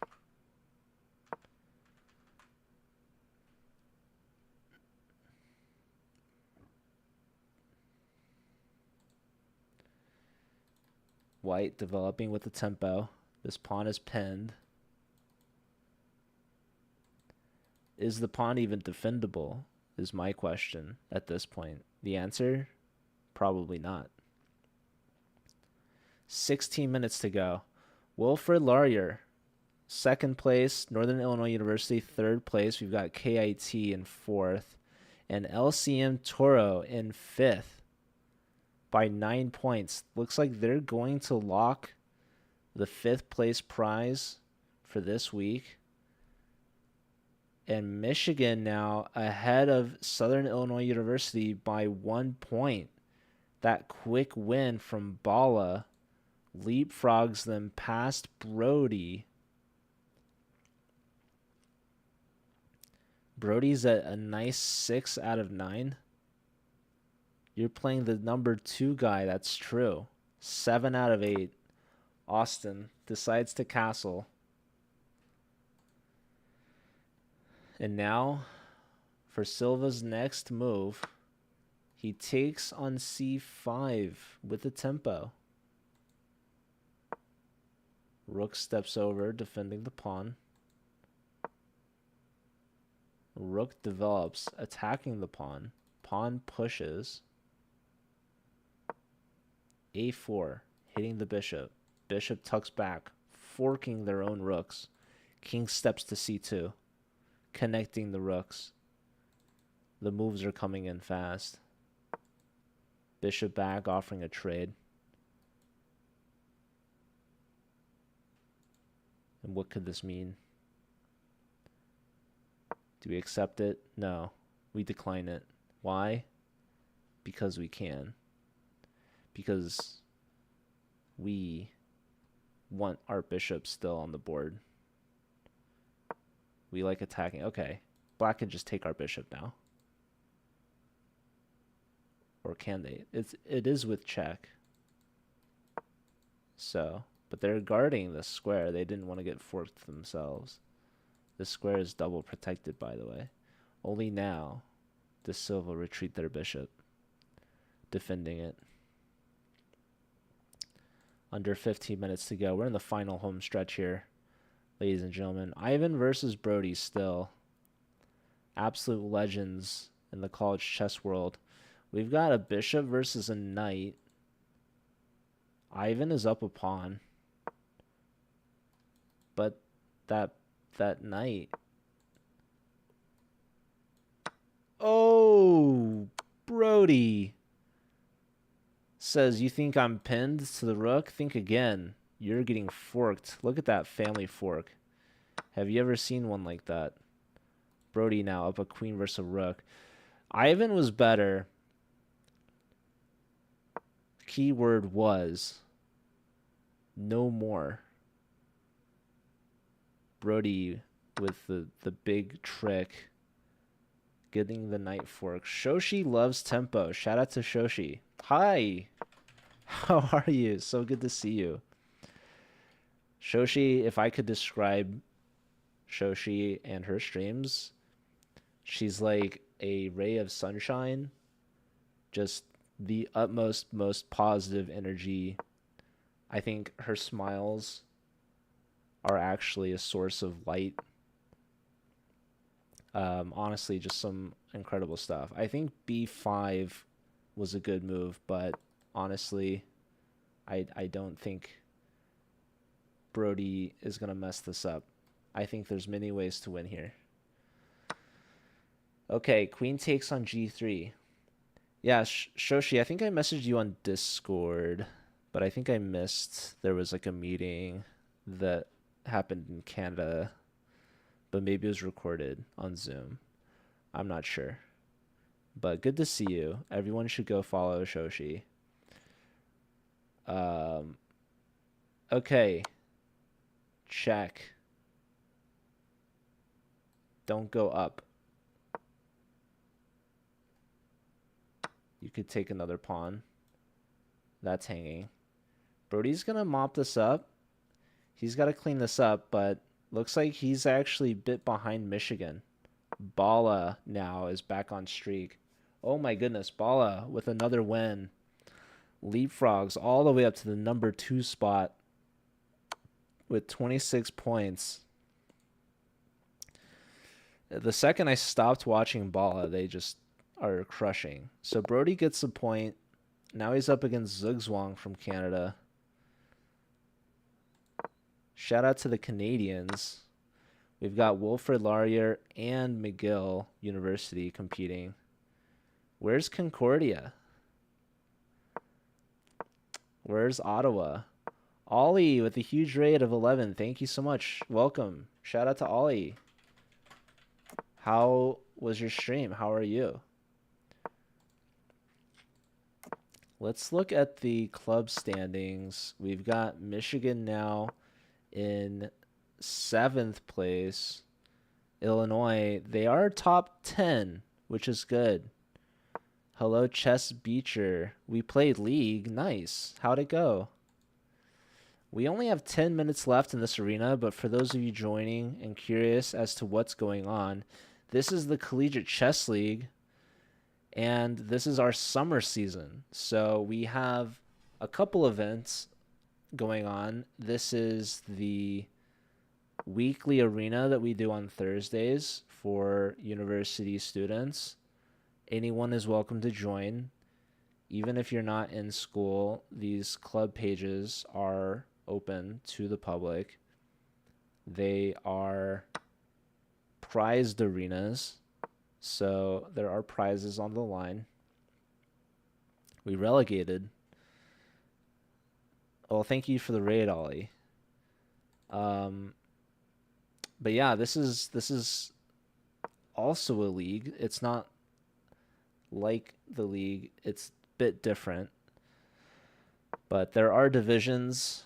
White developing with the tempo. This pawn is pinned. Is the pawn even defendable? Is my question at this point. The answer? Probably not. 16 minutes to go. Wilfred Laurier, second place. Northern Illinois University, third place. We've got KIT in fourth. And LCM Toro in fifth by 9 points. Looks like they're going to lock the fifth place prize for this week. And Michigan now ahead of Southern Illinois University by 1 point. That quick win from Bala leapfrogs them past Brody. Brody's at a nice 6 out of 9. You're playing the number 2 guy. That's true. 7 out of 8. Austin decides to castle. And now, for Silva's next move, he takes on c5 with the tempo. Rook steps over, defending the pawn. Rook develops, attacking the pawn. Pawn pushes. a4, hitting the bishop. Bishop tucks back, forking their own rooks. King steps to c2, connecting the rooks. The moves are coming in fast. Bishop back, offering a trade. And what could this mean? Do we accept it? No. We decline it. Why? Because we can. Because we want our bishop still on the board. We like attacking. Okay. Black can just take our bishop now. Or can they? It is with check. So, but they're guarding the square. They didn't want to get forked themselves. This square is double protected, by the way. Only now does Silva retreat their bishop, defending it. Under 15 minutes to go. We're in the final home stretch here, ladies and gentlemen. Ivan versus Brody still. Absolute legends in the college chess world. We've got a bishop versus a knight. Ivan is up a pawn. But that knight. Oh, Brody says, you think I'm pinned to the rook? Think again. You're getting forked. Look at that family fork. Have you ever seen one like that? Brody now up a queen versus a rook. Ivan was better. Keyword was no more. Brody with the big trick, getting the knight fork. Shoshi loves tempo. Shout out to Shoshi. Hi. How are you? So good to see you. Shoshi, if I could describe Shoshi and her streams, she's like a ray of sunshine. Just the utmost, most positive energy. I think her smiles are actually a source of light. Honestly, just some incredible stuff. I think b5 was a good move, but honestly, I don't think Brody is gonna mess this up. I think there's many ways to win here. Okay, queen takes on g3. Yeah, Shoshi, I think I messaged you on Discord, but I think I missed. There was like a meeting that happened in Canada, but maybe it was recorded on Zoom. I'm not sure. But good to see you. Everyone should go follow Shoshi. Um, okay, check. Don't go up. You could take another pawn. That's hanging. Brody's gonna mop this up. He's got to clean this up, but looks like he's actually a bit behind Michigan. Bala now is back on streak. Oh my goodness, Bala with another win. Leapfrogs all the way up to the number 2 spot with 26 points. The second I stopped watching Bala, they just are crushing. So Brody gets a point. Now he's up against Zugzwang from Canada. Shout out to the Canadians. We've got Wilfrid Laurier and McGill University competing. Where's Concordia? Where's Ottawa? Ollie with a huge raid of 11. Thank you so much. Welcome. Shout out to Ollie. How was your stream? How are you? Let's look at the club standings. We've got Michigan now in 7th place. Illinois, they are top 10, which is good. Hello, Chess Beecher. We played League. Nice. How'd it go? We only have 10 minutes left in this arena, but for those of you joining and curious as to what's going on, this is the Collegiate Chess League, and this is our summer season. So we have a couple events going on. This is the weekly arena that we do on Thursdays for university students. Anyone is welcome to join. Even if you're not in school, these club pages are open to the public. They are prized arenas, so there are prizes on the line. We relegated. Well, thank you for the raid, Ollie. But yeah, this is also a league. It's not like the league. It's a bit different. But there are divisions.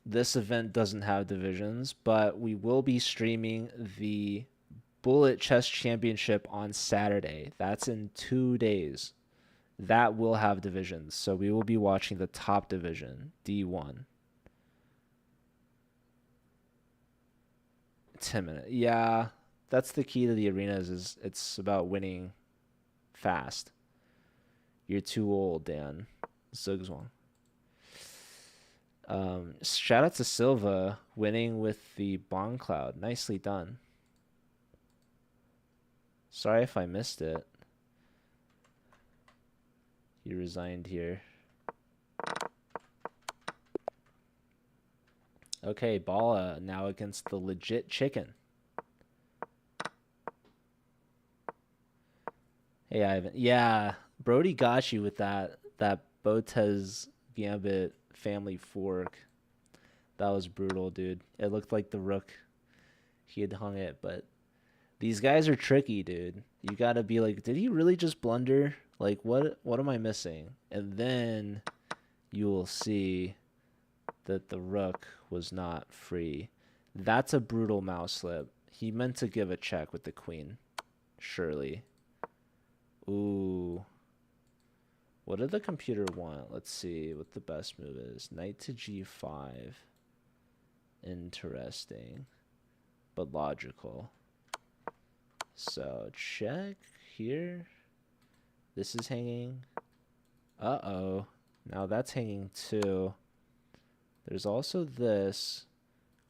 This event doesn't have divisions, but we will be streaming the Bullet Chess Championship on Saturday. That's in 2 days. That will have divisions. So we will be watching the top division, D1. 10 minutes. Yeah, that's the key to the arenas, is it's about winning fast. You're too old, Dan. Zugzwang. Shout out to Silva winning with the Bong Cloud. Nicely done. Sorry if I missed it. He resigned here. Okay, Bala now against the legit chicken. Hey, Ivan. Yeah, Brody got you with that Botez Gambit family fork. That was brutal, dude. It looked like the rook. He had hung it, but these guys are tricky, dude. You gotta be like, did he really just blunder? Like, what am I missing? And then you will see that the rook was not free. That's a brutal mouse slip. He meant to give a check with the queen. Surely. Ooh. What did the computer want? Let's see what the best move is. Knight to g5. Interesting. But logical. So, check here. This is hanging. Uh-oh. Now that's hanging too. There's also this.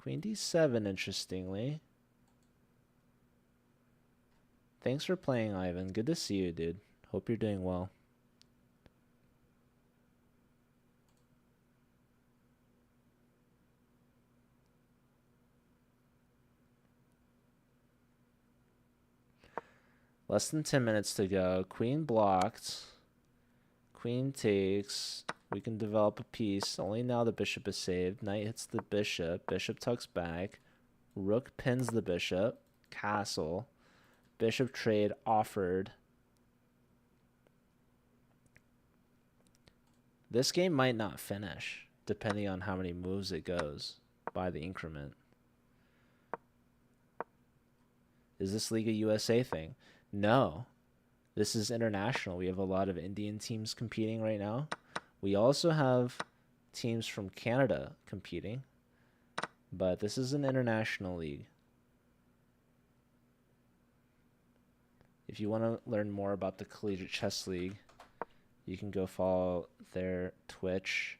Queen d7, interestingly. Thanks for playing, Ivan. Good to see you, dude. Hope you're doing well. Less than 10 minutes to go. Queen blocked. Queen takes. We can develop a piece. Only now the bishop is saved. Knight hits the bishop. Bishop tucks back. Rook pins the bishop. Castle. Bishop trade offered. This game might not finish, depending on how many moves it goes by the increment. Is this League of USA thing? No. This is international. We have a lot of Indian teams competing right now. We also have teams from Canada competing, but this is an international league. If you want to learn more about the Collegiate Chess League, you can go follow their Twitch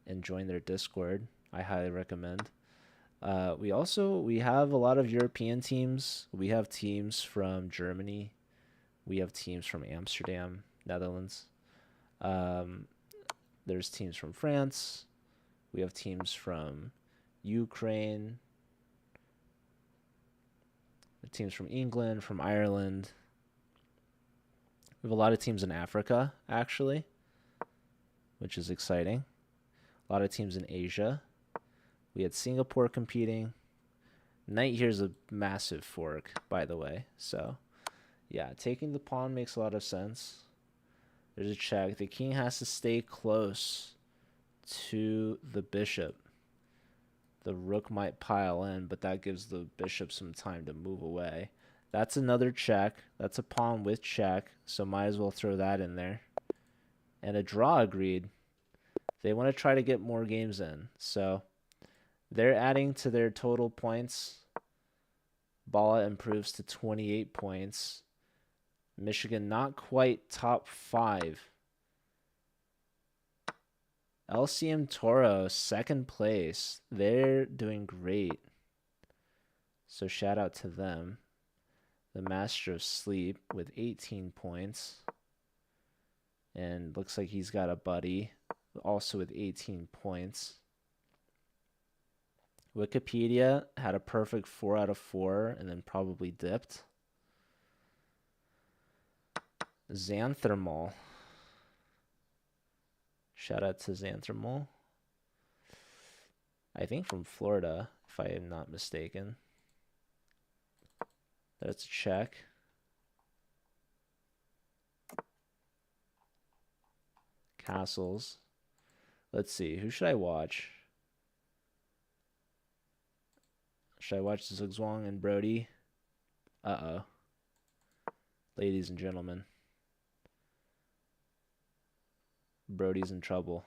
and join their Discord. I highly recommend. We have a lot of European teams. We have teams from Germany. We have teams from Amsterdam, Netherlands. There's teams from France. We have teams from Ukraine. Teams from England, from Ireland. We have a lot of teams in Africa, actually, which is exciting. A lot of teams in Asia. We had Singapore competing. Knight here is a massive fork, by the way. So, yeah, taking the pawn makes a lot of sense. There's a check. The king has to stay close to the bishop. The rook might pile in, but that gives the bishop some time to move away. That's another check. That's a pawn with check, so might as well throw that in there. And a draw agreed. They want to try to get more games in, so they're adding to their total points. Bala improves to 28 points. Michigan not quite top 5. LCM Toro, second place. They're doing great. So shout out to them. The Master of Sleep with 18 points. And looks like he's got a buddy also with 18 points. Wikipedia had a perfect 4 out of 4 and then probably dipped. Xanthermal. Shout out to Xanthermal. I think from Florida, if I am not mistaken. That's a check. Castles. Let's see. Who should I watch? Should I watch Zugzwang and Brody? Uh-oh. Ladies and gentlemen. Brody's in trouble.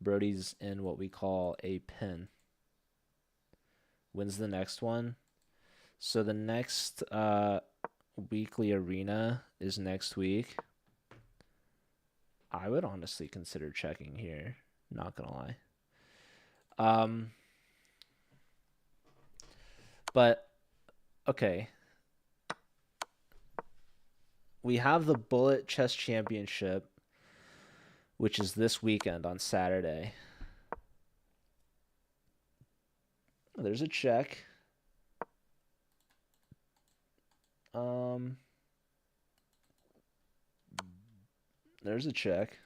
Brody's in what we call a pin. When's the next one? So the next weekly arena is next week. I would honestly consider checking here. Not gonna lie. But okay. We have the Bullet Chess Championship, which is this weekend on Saturday. There's a check. There's a check.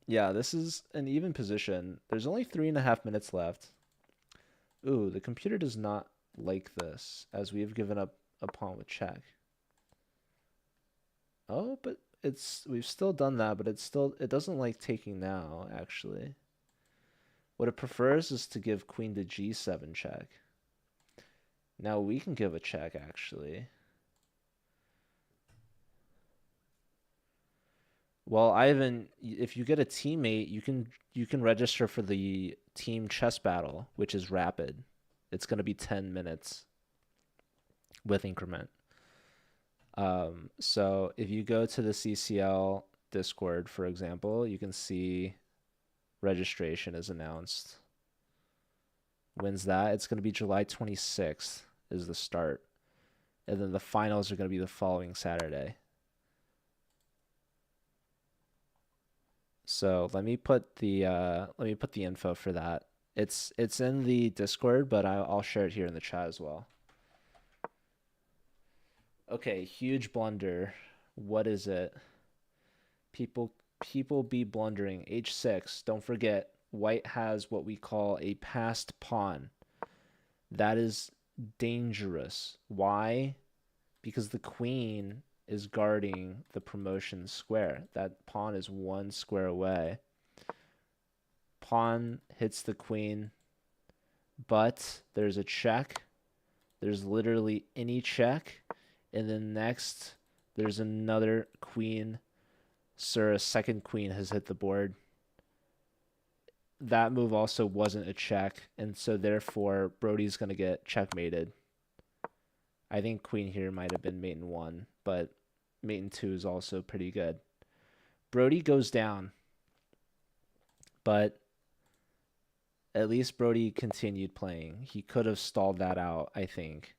Yeah, this is an even position. There's only 3.5 minutes left. Ooh, the computer does not like this, as we have given up a pawn with check. Oh, but we've still done that, but it doesn't like taking now, actually. What it prefers is to give queen to g7 check. Now we can give a check, actually. Well, Ivan, if you get a teammate, you can register for the team chess battle, which is rapid. It's going to be 10 minutes with increment. So if you go to the CCL Discord, for example, you can see registration is announced. wins that. It's going to be July 26th is the start. And then the finals are going to be the following Saturday. So let me put the info for that. It's in the Discord, but I'll share it here in the chat as well. Okay, huge blunder. What is it? People be blundering. H6. Don't forget, white has what we call a passed pawn. That is dangerous. Why? Because the queen is guarding the promotion square. That pawn is one square away. Pawn hits the queen, but there's a check. There's literally any check. And then next, there's another queen. Sir, a second queen has hit the board. That move also wasn't a check, and so therefore Brody's going to get checkmated. I think queen here might have been mate in 1, but mate in 2 is also pretty good. Brody goes down, but at least Brody continued playing. He could have stalled that out, I think.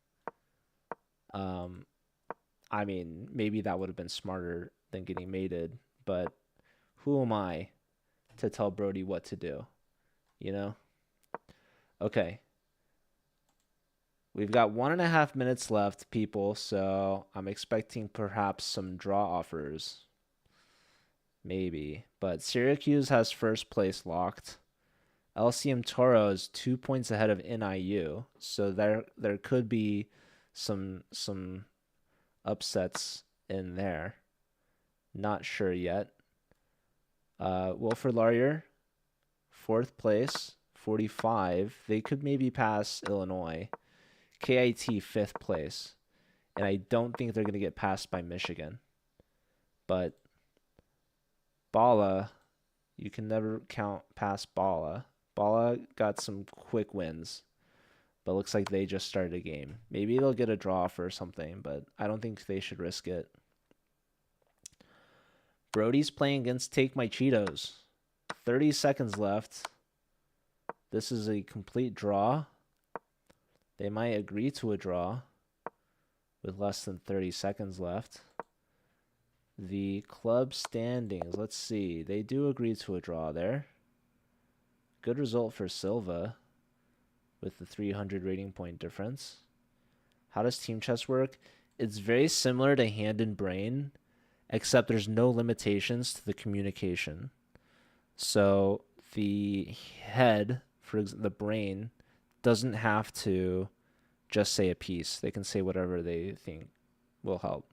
I mean, maybe that would have been smarter than getting mated, but who am I to tell Brody what to do? You know? Okay. We've got 1.5 minutes left, people, so I'm expecting perhaps some draw offers. Maybe. But Syracuse has first place locked. LCM Toro is 2 points ahead of NIU, so there could be some upsets in there. Not sure yet. Wilfrid Laurier, 4th place, 45. They could maybe pass Illinois. KIT, 5th place. And I don't think they're going to get passed by Michigan. But Bala, you can never count past Bala. Bala got some quick wins, but looks like they just started a game. Maybe they'll get a draw for something, but I don't think they should risk it. Brody's playing against Take My Cheetos. 30 seconds left. This is a complete draw. They might agree to a draw with less than 30 seconds left. The club standings, let's see. They do agree to a draw there. Good result for Silva with the 300 rating point difference. How does team chess work? It's very similar to hand and brain, except there's no limitations to the communication. So the head, for example, the brain, doesn't have to just say a piece. They can say whatever they think will help.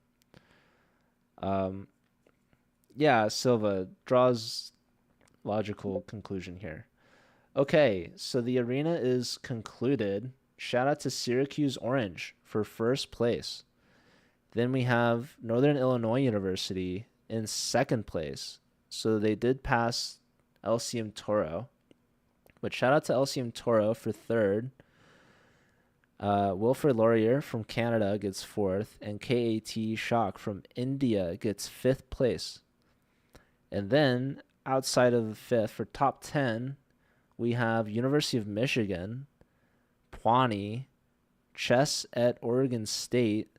Yeah, Silva draws logical conclusion here. Okay, so the arena is concluded. Shout out to Syracuse Orange for first place. Then we have Northern Illinois University in second place. So they did pass LCM Toro. But shout out to LCM Toro for third. Wilfrid Laurier from Canada gets fourth. And KAT Shock from India gets fifth place. And then outside of the fifth, for top 10, we have University of Michigan, Pawnee, Chess at Oregon State,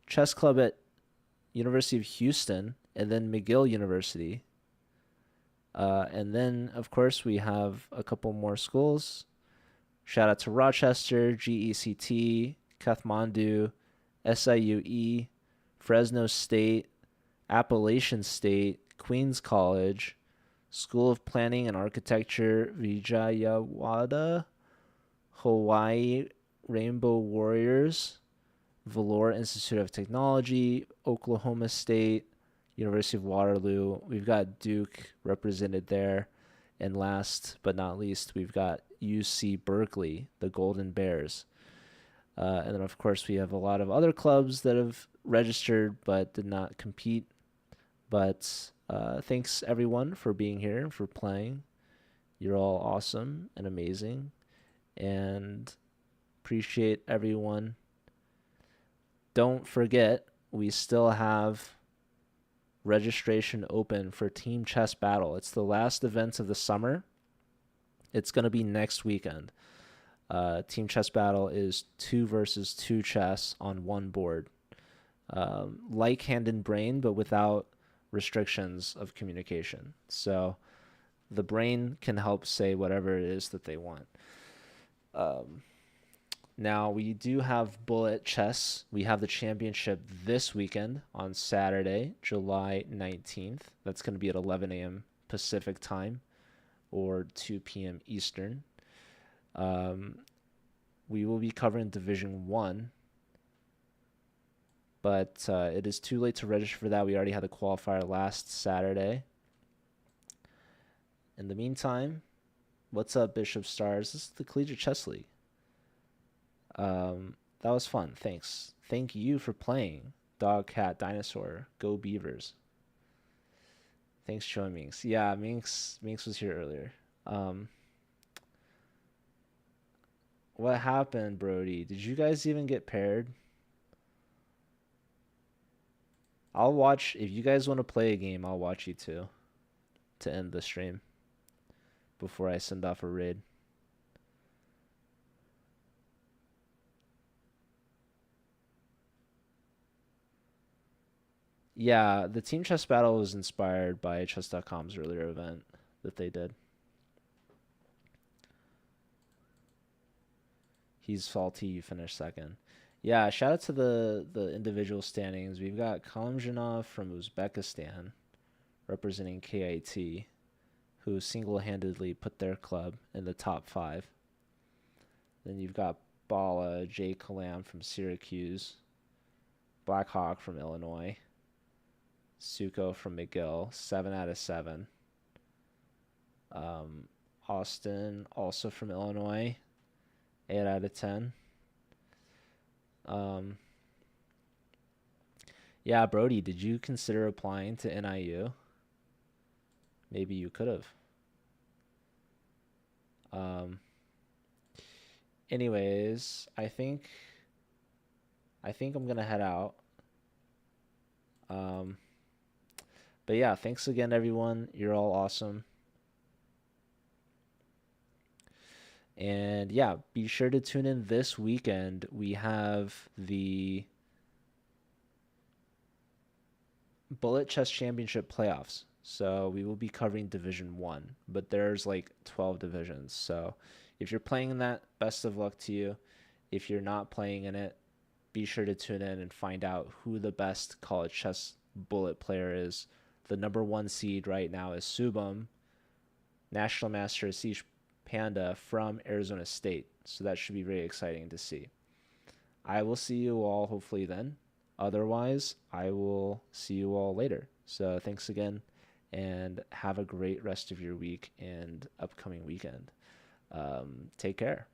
Chess Club at University of Houston, and then McGill University. And then, of course, we have a couple more schools. Shout out to Rochester, GECT, Kathmandu, SIUE, Fresno State, Appalachian State, Queens College, School of Planning and Architecture, Vijayawada, Hawaii Rainbow Warriors, Valor Institute of Technology, Oklahoma State, University of Waterloo. We've got Duke represented there. And last but not least, we've got UC Berkeley, the Golden Bears. And then, of course, we have a lot of other clubs that have registered but did not compete. But thanks, everyone, for being here and for playing. You're all awesome and amazing. And appreciate everyone. Don't forget, we still have registration open for Team Chess Battle. It's the last event of the summer. It's going to be next weekend. Team chess battle is 2 versus 2 chess on one board, like hand and brain, but without restrictions of communication. So the brain can help say whatever it is that they want. Um, Now we do have bullet chess. We have the championship this weekend on Saturday, July 19th. That's going to be at 11 a.m. Pacific time or 2 p.m. Eastern. Um, we will be covering Division 1, but it is too late to register for that. We already had the qualifier last Saturday. In the meantime, what's up, Bishop Stars? This is the Collegiate Chess League. That was fun. Thanks. Thank you for playing. Dog, cat, dinosaur. Go Beavers. Thanks, Joey Minx. Yeah, Minx was here earlier. What happened, Brody? Did you guys even get paired? I'll watch. If you guys want to play a game, I'll watch you too to end the stream before I send off a raid. Yeah, the team chess battle was inspired by chess.com's earlier event that they did. He's salty you finished second. Yeah, shout out to the individual standings. We've got Kalamjanov from Uzbekistan representing KIT, who single-handedly put their club in the top 5. Then you've got Bala J. Kalam from Syracuse, Blackhawk from Illinois, Suko from McGill, 7 out of 7. Austin, also from Illinois, 8 out of 10. Yeah, Brody, did you consider applying to NIU? Maybe you could have. Anyways, I think I'm gonna head out. But yeah, thanks again, everyone. You're all awesome. And yeah, be sure to tune in this weekend. We have the Bullet Chess Championship playoffs. So we will be covering Division 1, but there's like 12 divisions. So if you're playing in that, best of luck to you. If you're not playing in it, be sure to tune in and find out who the best college chess bullet player is. The number 1 seed right now is Subham, National Master Asish Panda from Arizona State. So that should be very exciting to see. I will see you all hopefully then. Otherwise, I will see you all later. So thanks again, and have a great rest of your week and upcoming weekend. Take care.